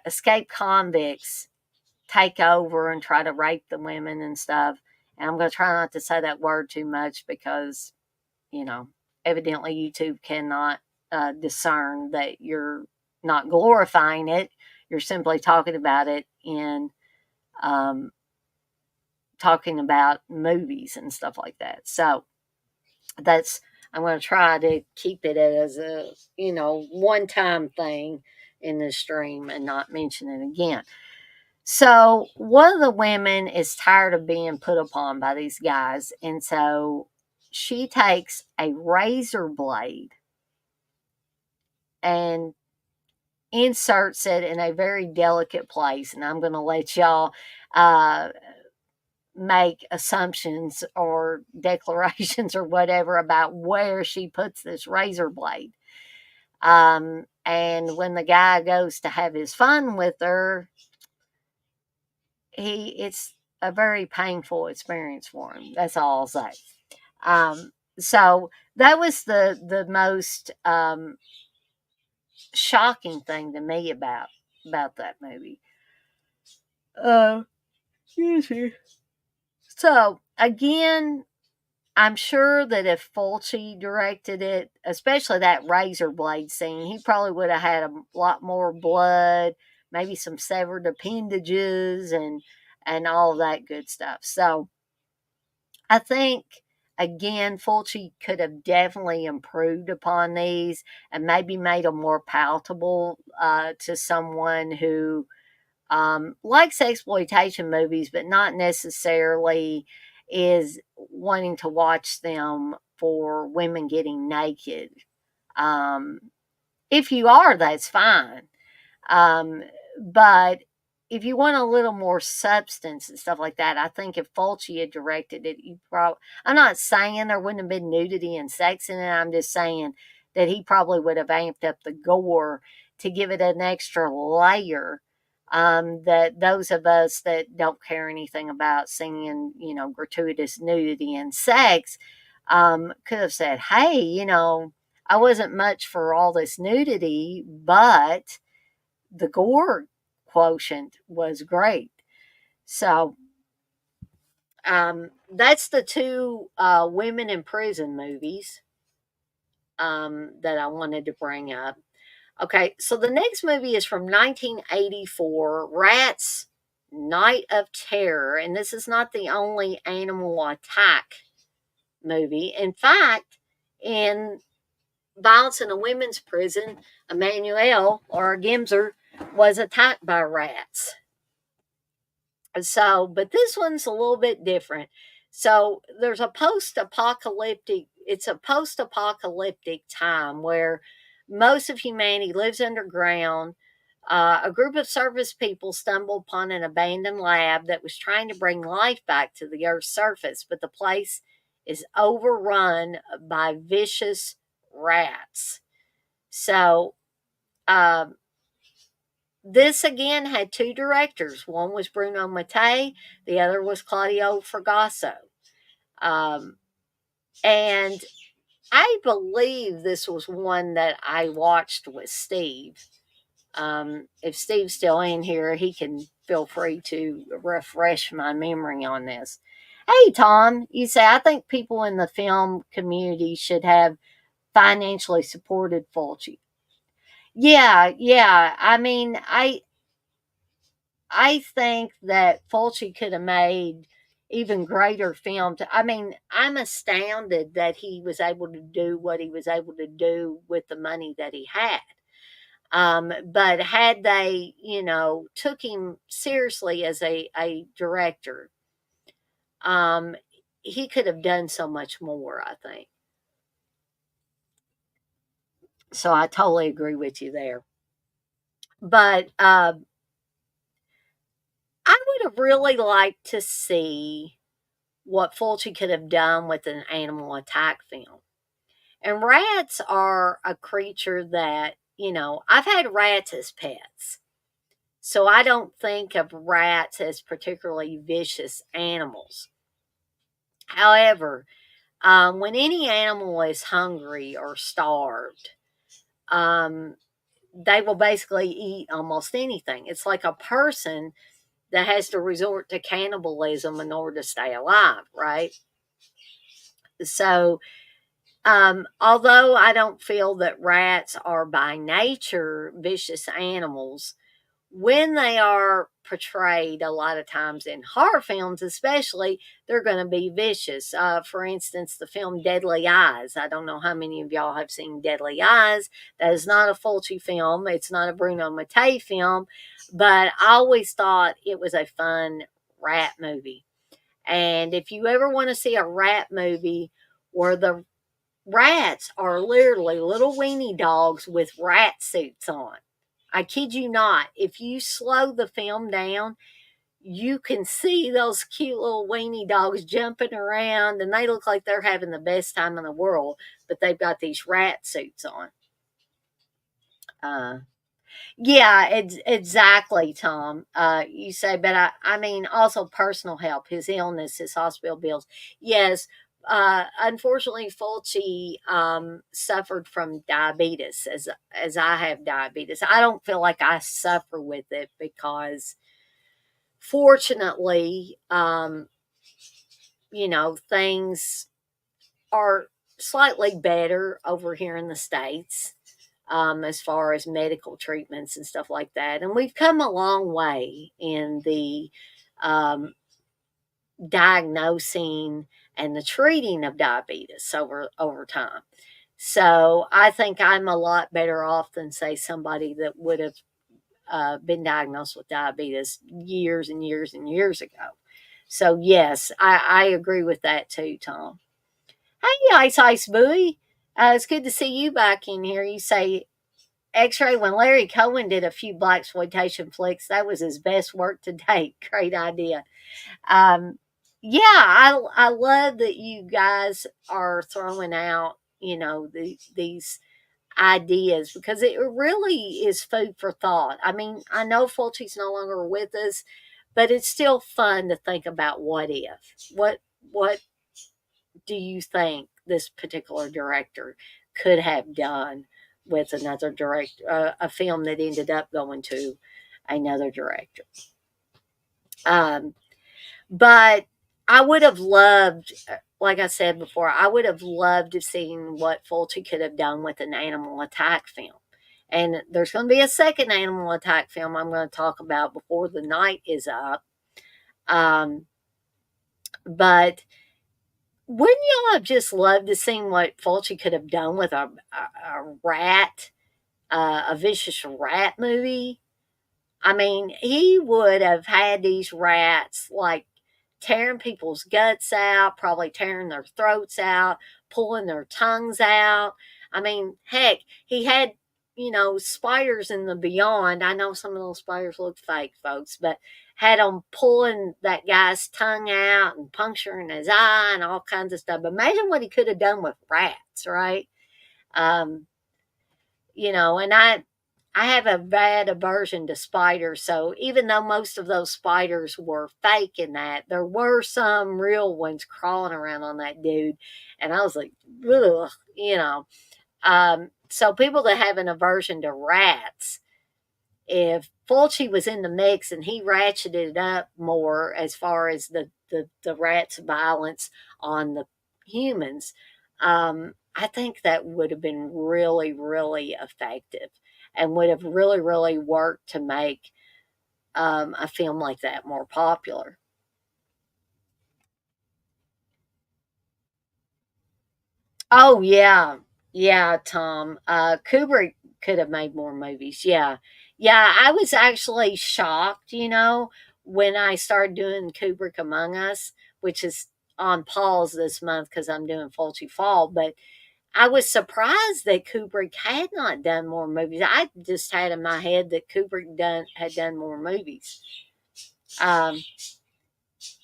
escaped convicts take over and try to rape the women and stuff, and I'm going to try not to say that word too much because, you know, evidently YouTube cannot discern that you're not glorifying it. You're simply talking about it in um, talking about movies and stuff like that. So that's I'm going to try to keep it as a one time thing in the stream and not mention it again. So one of the women is tired of being put upon by these guys, and so she takes a razor blade and inserts it in a very delicate place, and I'm going to let y'all uh, make assumptions or declarations or whatever about where she puts this razor blade. And when the guy goes to have his fun with her, it's a very painful experience for him. That's all I'll say. So that was the most shocking thing to me about that movie. Excuse me. So again, I'm sure that if Fulci directed it, especially that razor blade scene, he probably would have had a lot more blood, maybe some severed appendages, and all of that good stuff. So I think again, Fulci could have definitely improved upon these and maybe made them more palatable to someone who likes exploitation movies, but not necessarily is wanting to watch them for women getting naked. Um, if you are, that's fine. Um, but if you want a little more substance and stuff like that, I think if Fulci had directed it, you probably. I'm not saying there wouldn't have been nudity and sex in it. I'm just saying that he probably would have amped up the gore to give it an extra layer. That those of us that don't care anything about seeing, gratuitous nudity and sex, could have said, "Hey, I wasn't much for all this nudity, but." The gore quotient was great. So that's the two women in prison movies that I wanted to bring up. Okay, so the next movie is from 1984, Rats Night of Terror. And this is not the only animal attack movie. In fact, in Violence in a Women's Prison, Emmanuel or Gemser was attacked by rats. So, but this one's a little bit different. So there's it's a post apocalyptic time where most of humanity lives underground. A group of service people stumble upon an abandoned lab that was trying to bring life back to the Earth's surface, but the place is overrun by vicious rats. So, um, this again had two directors. One was Bruno Mattei, the other was Claudio Fragasso. Um, and I believe this was one that I watched with Steve. If Steve's still in here, he can feel free to refresh my memory on this. Hey, Tom, you say, I think people in the film community should have financially supported Fulci. Yeah, yeah. I mean, I think that Fulci could have made even greater films. I mean, I'm astounded that he was able to do what he was able to do with the money that he had. But had they, took him seriously as a director, um, he could have done so much more, I think. So I totally agree with you there. But I would have really liked to see what Fulci could have done with an animal attack film. And rats are a creature that, I've had rats as pets. So I don't think of rats as particularly vicious animals. However, when any animal is hungry or starved, um, they will basically eat almost anything. It's like a person that has to resort to cannibalism in order to stay alive, right? So, although I don't feel that rats are by nature vicious animals, when they are portrayed a lot of times in horror films, especially, they're going to be vicious. For instance, the film Deadly Eyes. I don't know how many of y'all have seen Deadly Eyes. That is not a Fulci film, it's not a Bruno Mattei film, but I always thought it was a fun rat movie. And if you ever want to see a rat movie where the rats are literally little weenie dogs with rat suits on, I kid you not. If you slow the film down, you can see those cute little weenie dogs jumping around, and they look like they're having the best time in the world, but they've got these rat suits on. Uh, yeah, exactly, Tom. You say, but I mean, also personal help, his illness, his hospital bills. Yes, unfortunately, Fulci suffered from diabetes, as I have diabetes. I don't feel like I suffer with it because, fortunately, things are slightly better over here in the States, as far as medical treatments and stuff like that. And we've come a long way in the um, diagnosing and the treating of diabetes over time. So I think I'm a lot better off than, say, somebody that would have been diagnosed with diabetes years and years and years ago. So yes, I agree with that too, Tom. Hey, Ice Buoy. It's good to see you back in here. You say X-Ray, when Larry Cohen did a few black exploitation flicks, that was his best work to date. Great idea. Um, yeah, I love that you guys are throwing out, these ideas, because it really is food for thought. I mean, I know Fulci's no longer with us, but it's still fun to think about what if. What do you think this particular director could have done with another director, a film that ended up going to another director? Um, but I would have loved, like I said before, I would have loved to have seen what Fulci could have done with an animal attack film. And there's going to be a second animal attack film I'm going to talk about before the night is up. Um, but wouldn't y'all have just loved to see what Fulci could have done with a rat, a vicious rat movie? I mean, he would have had these rats like tearing people's guts out, probably tearing their throats out, pulling their tongues out. I mean, heck, he had, spiders in the beyond. I know some of those spiders look fake, folks, but had them pulling that guy's tongue out and puncturing his eye and all kinds of stuff. Imagine what he could have done with rats, right? Um, and I have a bad aversion to spiders, so even though most of those spiders were fake in that, there were some real ones crawling around on that dude, and I was like, ugh, you know. So people that have an aversion to rats, if Fulci was in the mix and he ratcheted it up more as far as the rats' violence on the humans, I think that would have been really, really effective and would have really, really worked to make a film like that more popular. Oh yeah, yeah, Tom. Kubrick could have made more movies. Yeah, yeah. I was actually shocked, when I started doing Kubrick Among Us, which is on pause this month because I'm doing Fulci Fall. But I was surprised that Kubrick had not done more movies. I just had in my head that Kubrick had done more movies. Um,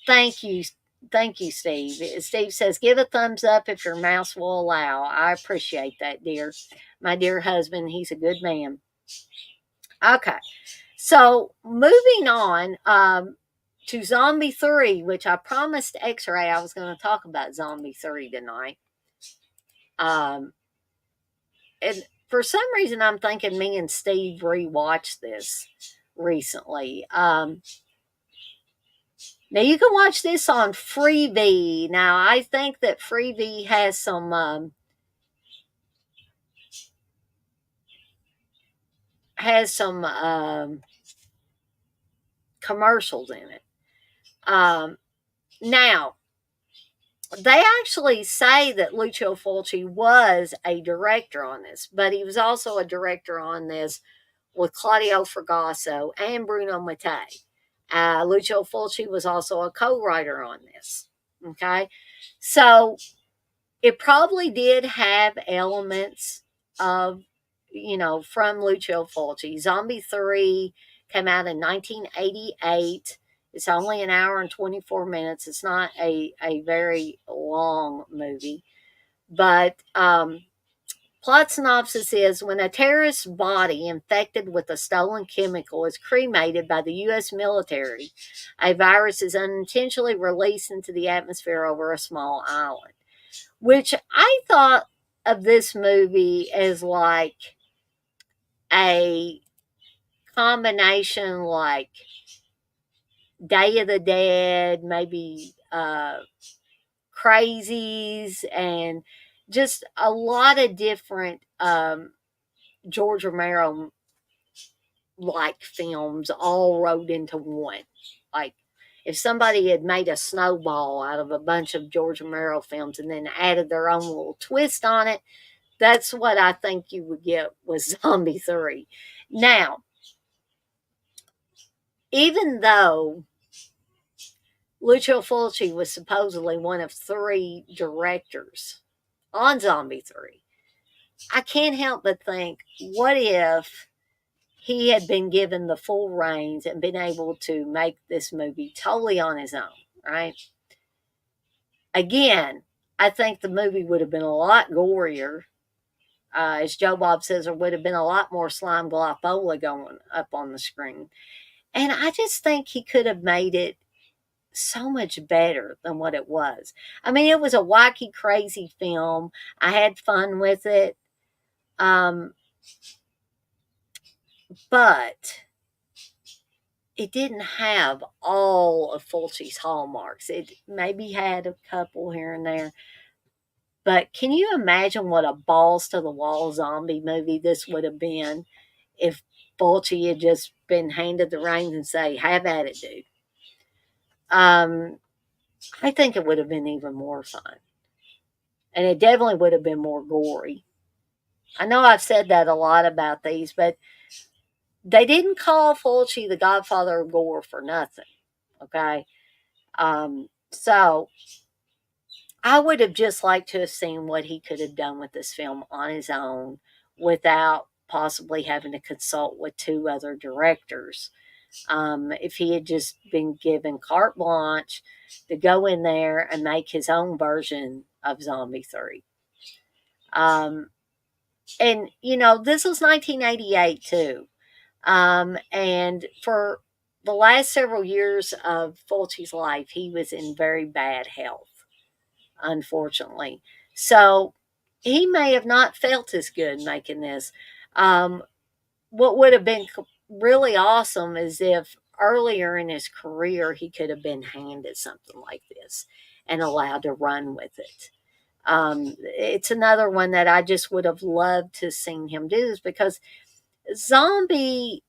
Thank you. Thank you, Steve. Steve says, give a thumbs up if your mouse will allow. I appreciate that, dear. My dear husband, he's a good man. Okay. So moving on to Zombie 3, which I promised X Ray I was going to talk about Zombie 3 tonight. Um, and for some reason, I'm thinking me and Steve rewatched this recently. Now you can watch this on Freevee. Now I think that Freevee has some commercials in it. Now they actually say that Lucio Fulci was a director on this, but he was also a director on this with Claudio Fragasso and Bruno Mattei. Lucio Fulci was also a co-writer on this. Okay, so it probably did have elements of, from Lucio Fulci. Zombie 3 came out in 1988. It's only an hour and 24 minutes. It's not a very long movie. But plot synopsis is when a terrorist's body infected with a stolen chemical is cremated by the U.S. military, a virus is unintentionally released into the atmosphere over a small island, which I thought of this movie as like a combination like Day of the Dead, maybe Crazies, and just a lot of different George Romero like films all rolled into one. Like if somebody had made a snowball out of a bunch of George Romero films and then added their own little twist on it, that's what I think you would get with Zombie 3. Now, even though Lucio Fulci was supposedly one of three directors on Zombie 3, I can't help but think, what if he had been given the full reins and been able to make this movie totally on his own, right? Again, I think the movie would have been a lot gorier. As Joe Bob says, there would have been a lot more slime glopola going up on the screen. And I just think he could have made it so much better than what it was. I mean, it was a wacky, crazy film. I had fun with it. Um, but it didn't have all of Fulci's hallmarks. It maybe had a couple here and there. But can you imagine what a balls to the wall zombie movie this would have been if Fulci had just been handed the reins and say, have at it, dude? Um, I think it would have been even more fun. And it definitely would have been more gory. I know I've said that a lot about these, but they didn't call Fulci the godfather of gore for nothing. Okay. So I would have just liked to have seen what he could have done with this film on his own without possibly having to consult with two other directors. If he had just been given carte blanche to go in there and make his own version of Zombie 3. Um, And, this was 1988 too. And for the last several years of Fulci's life, he was in very bad health, unfortunately. So he may have not felt as good making this. Um, what would have been really awesome is if earlier in his career he could have been handed something like this and allowed to run with it. It's another one that I just would have loved to seen him do this, because zombie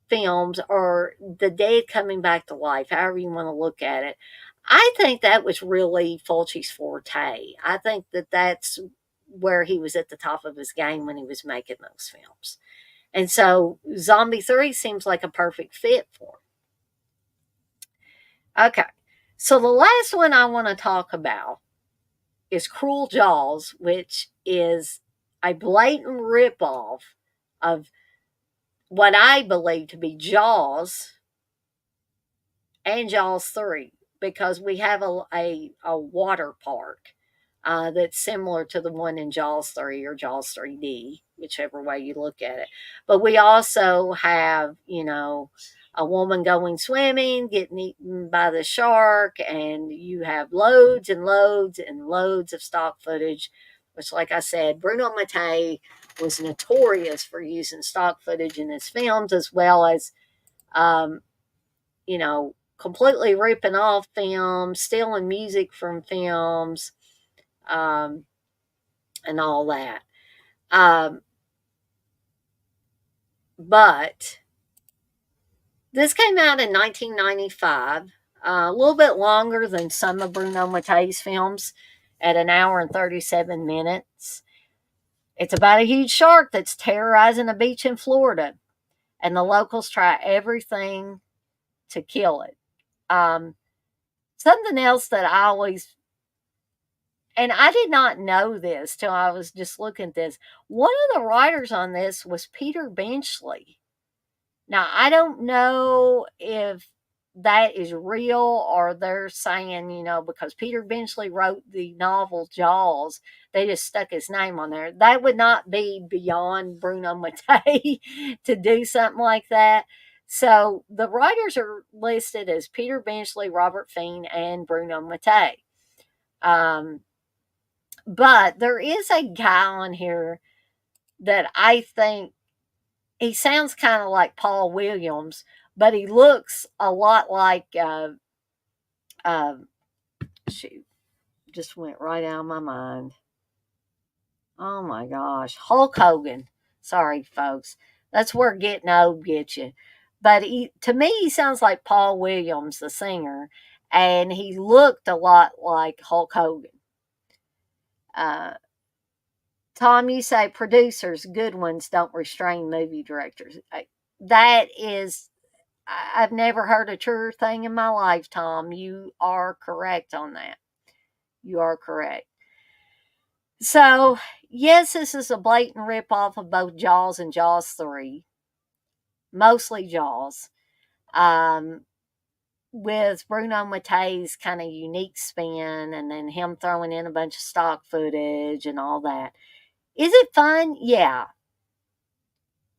films or the dead coming back to life, however you want to look at it, I think that was really Fulci's forte. I think that that's where he was at the top of his game when he was making those films. And so Zombie 3 seems like a perfect fit for him. Okay. So the last one I want to talk about is Cruel Jaws, which is a blatant ripoff of what I believe to be Jaws and Jaws 3, because we have a water park that's similar to the one in Jaws 3 or Jaws 3D, whichever way you look at it. But we also have, a woman going swimming, getting eaten by the shark, and you have loads and loads and loads of stock footage, which, like I said, Bruno Mattei was notorious for using stock footage in his films, as well as um, completely ripping off films, stealing music from films, um, and all that. Um, but this came out in 1995, a little bit longer than some of Bruno Mattei's films, at an hour and 37 minutes. It's about a huge shark that's terrorizing a beach in Florida, and the locals try everything to kill it. Um, Something else that I always, and I did not know this till I was just looking at this. One of the writers on this was Peter Benchley. Now, I don't know if that is real, or they're saying, because Peter Benchley wrote the novel Jaws, they just stuck his name on there. That would not be beyond Bruno Mattei to do something like that. So the writers are listed as Peter Benchley, Robert Fiend, and Bruno Mattei. Um, but there is a guy on here that I think he sounds kind of like Paul Williams, but he looks a lot like uh, shoot, just went right out of my mind. Oh my gosh, Hulk Hogan. Sorry, folks. That's where getting old gets you. But to me, he sounds like Paul Williams, the singer, and he looked a lot like Hulk Hogan. Uh, Tom, you say producers, good ones, don't restrain movie directors. That is, I've never heard a truer thing in my life, Tom. You are correct on that. You are correct. So, yes, this is a blatant ripoff of both Jaws and Jaws 3, mostly Jaws, um, with Bruno Mattei's kind of unique spin, and then him throwing in a bunch of stock footage and all that. Is it fun? Yeah.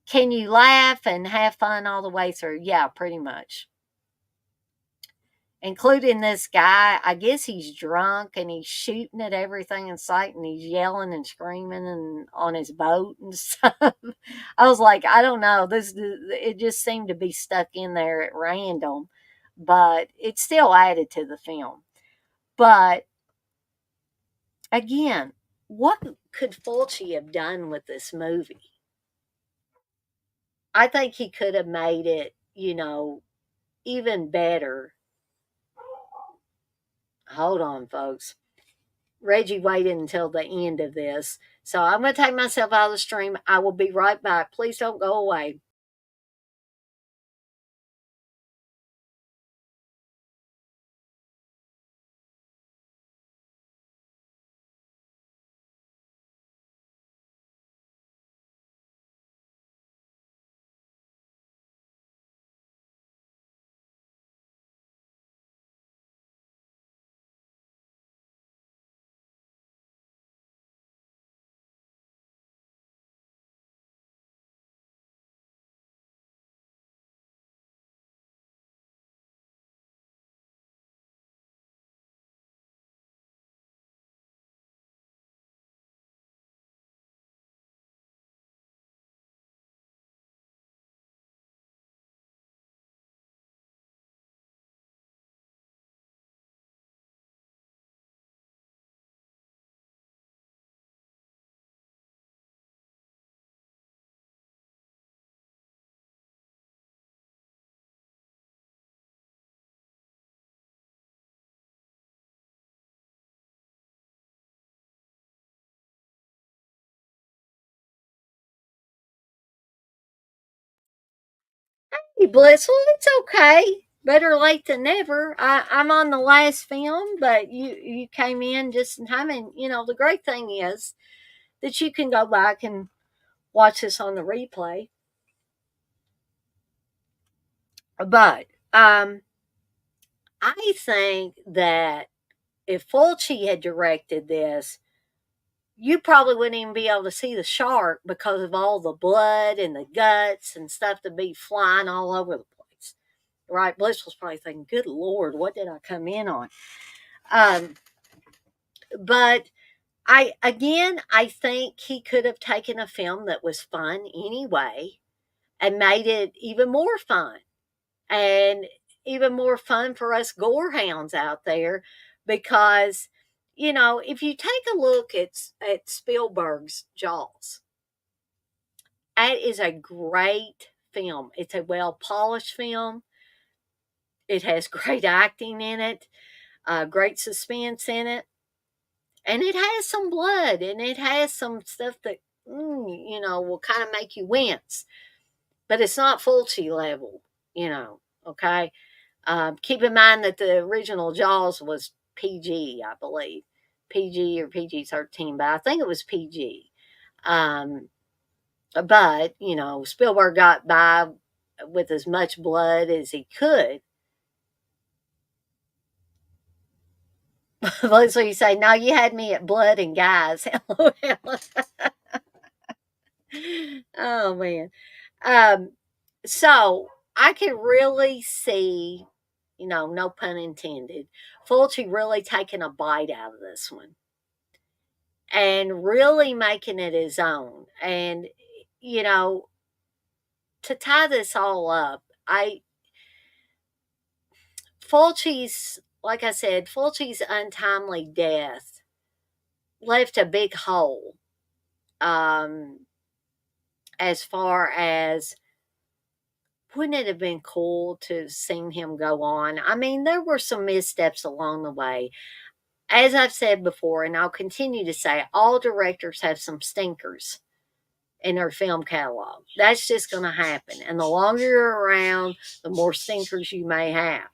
Can you laugh and have fun all the way through? Yeah, pretty much. Including this guy, I guess he's drunk and he's shooting at everything in sight, and he's yelling and screaming and on his boat and stuff. I was like, I don't know. It just seemed to be stuck in there at random, but it still added to the film. But again, what could Fulci have done with this movie? I think he could have made it, even better. Hold on, folks. Reggie waited until the end of this. So I'm going to take myself out of the stream. I will be right back. Please don't go away. Hey, Bliss, well, it's okay. Better late than never. I'm on the last film, but you came in just in time. And, the great thing is that you can go back and watch this on the replay. But I think that if Fulci had directed this, you probably wouldn't even be able to see the shark because of all the blood and the guts and stuff to be flying all over the place. Right? Bliss was probably thinking, good Lord, what did I come in on? Um, but I think he could have taken a film that was fun anyway and made it even more fun and even more fun for us gorehounds out there because if you take a look at Spielberg's Jaws, that is a great film. It's a well polished film. It has great acting in it, great suspense in it, and it has some blood and it has some stuff that will kind of make you wince, but it's not Fulci level, okay. Keep in mind that the original Jaws was PG, I believe, PG or PG-13, but I think it was PG. um, but Spielberg got by with as much blood as he could. So you say, no, you had me at blood and guys. Oh man. Um, so I can really see, no pun intended, Fulci really taking a bite out of this one and really making it his own. And, you know, to tie this all up, like I said, Fulci's untimely death left a big hole, um, as far as wouldn't it have been cool to seen him go on? I mean, there were some missteps along the way. As I've said before, and I'll continue to say, all directors have some stinkers in their film catalog. That's just going to happen. And the longer you're around, the more stinkers you may have.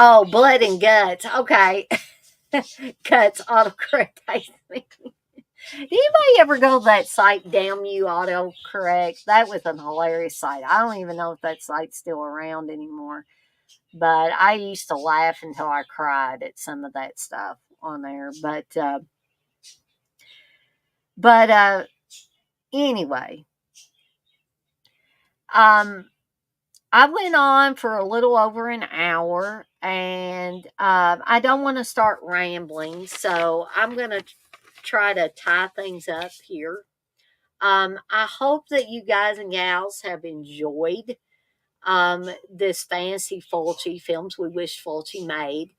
Oh, blood and guts. Okay. Guts autocorrect me. Anybody ever go to that site, Damn You Autocorrect? That was an hilarious site. I don't even know if that site's still around anymore. But I used to laugh until I cried at some of that stuff on there. But anyway, um, I went on for a little over an hour, and I don't want to start rambling, so I'm going to try to tie things up here. I hope that you guys and gals have enjoyed this fantasy Fulci films we wish Fulci made.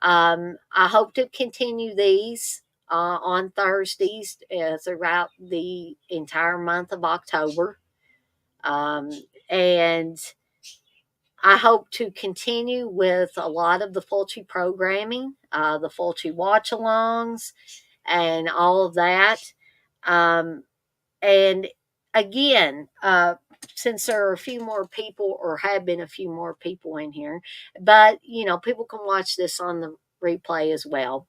I hope to continue these on Thursdays throughout the entire month of October. Um, and I hope to continue with a lot of the Fulci programming, the Fulci watch alongs, and all of that. Um, and again, since there are a few more people, or have been a few more people in here, but people can watch this on the replay as well.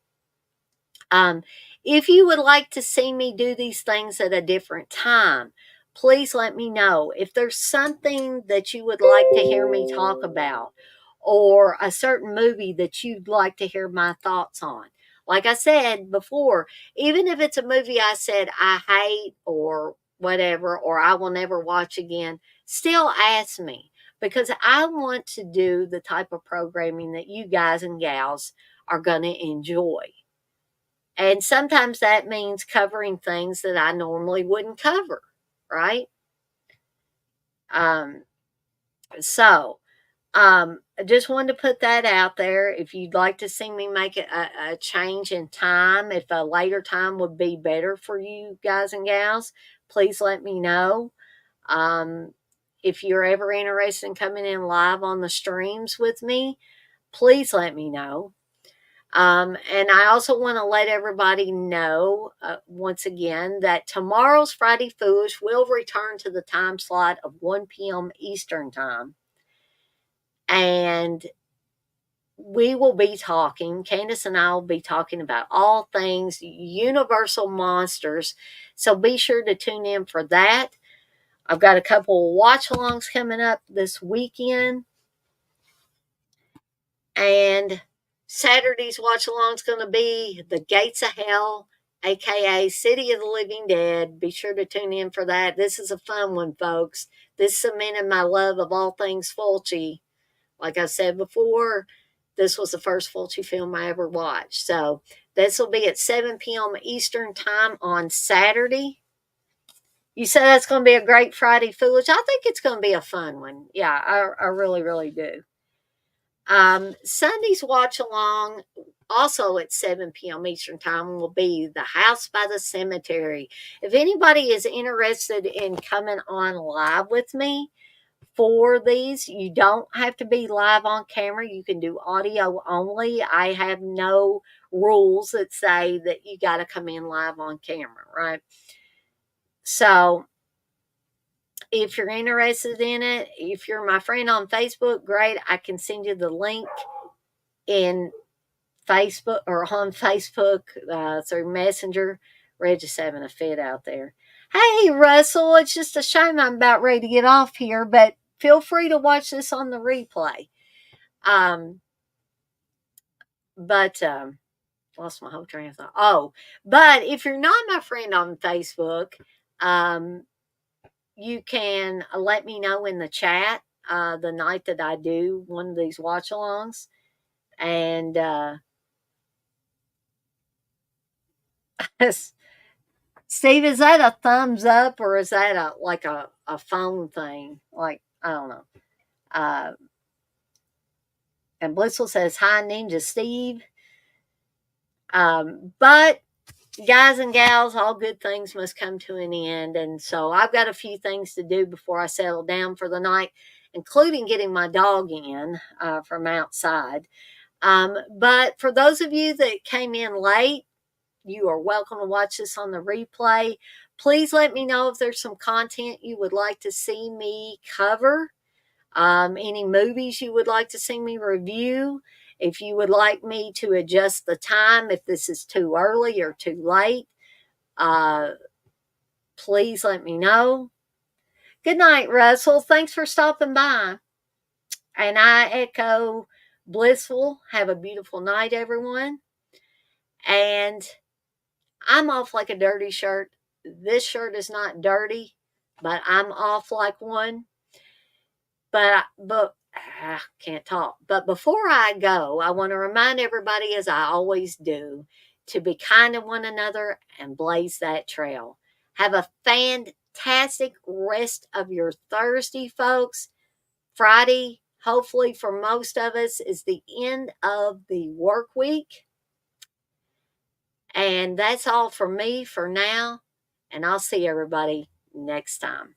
Um, if you would like to see me do these things at a different time, please let me know. If there's something that you would like to hear me talk about, or a certain movie that you'd like to hear my thoughts on. Like I said before, even if it's a movie I said I hate or whatever, or I will never watch again, still ask me, because I want to do the type of programming that you guys and gals are going to enjoy. And sometimes that means covering things that I normally wouldn't cover, right? Um, so I just wanted to put that out there. If you'd like to see me make a change in time, if a later time would be better for you guys and gals, please let me know. Um, if you're ever interested in coming in live on the streams with me, please let me know. And I also want to let everybody know once again that tomorrow's Friday Foolish will return to the time slot of 1 p.m. Eastern Time. And we will be talking, Candace and I will be talking about all things Universal Monsters. So be sure to tune in for that. I've got a couple of watch alongs coming up this weekend. And Saturday's watch along is going to be The Gates of Hell, aka City of the Living Dead. Be sure to tune in for that. This is a fun one, folks. This cemented my love of all things Fulci. Like I said before, this was the first Fulci film I ever watched. So this will be at 7 p.m. Eastern Time on Saturday. You said that's going to be a great Friday Foolish. I think it's going to be a fun one. Yeah, I really, really do. Sunday's watch along, also at 7 p.m. Eastern Time, will be The House by the Cemetery. If anybody is interested in coming on live with me for these, you don't have to be live on camera. You can do audio only. I have no rules that say that you got to come in live on camera, right? So if you're interested in it, if you're my friend on Facebook, great. I can send you the link in Facebook or on Facebook through Messenger. We're just having a fit out there. Hey, Russell, it's just a shame I'm about ready to get off here, but feel free to watch this on the replay. But lost my whole train of thought. Oh, but if you're not my friend on Facebook, you can let me know in the chat the night that I do one of these watch alongs. And Steve, is that a thumbs up or is that a phone thing? Like, I don't know. And Blissful says, hi, Ninja Steve. But guys and gals, all good things must come to an end. And so I've got a few things to do before I settle down for the night, including getting my dog in from outside. But for those of you that came in late, you are welcome to watch this on the replay. Please let me know if there's some content you would like to see me cover, any movies you would like to see me review, if you would like me to adjust the time, if this is too early or too late. Please let me know. Good night, Russell. Thanks for stopping by. And I echo Blissful. Have a beautiful night, everyone. And I'm off like a dirty shirt. This shirt is not dirty, but I'm off like one. But I can't talk. But before I go, I want to remind everybody, as I always do, to be kind to one another and blaze that trail. Have a fantastic rest of your Thursday, folks. Friday, hopefully for most of us, is the end of the work week. And that's all for me for now. And I'll see everybody next time.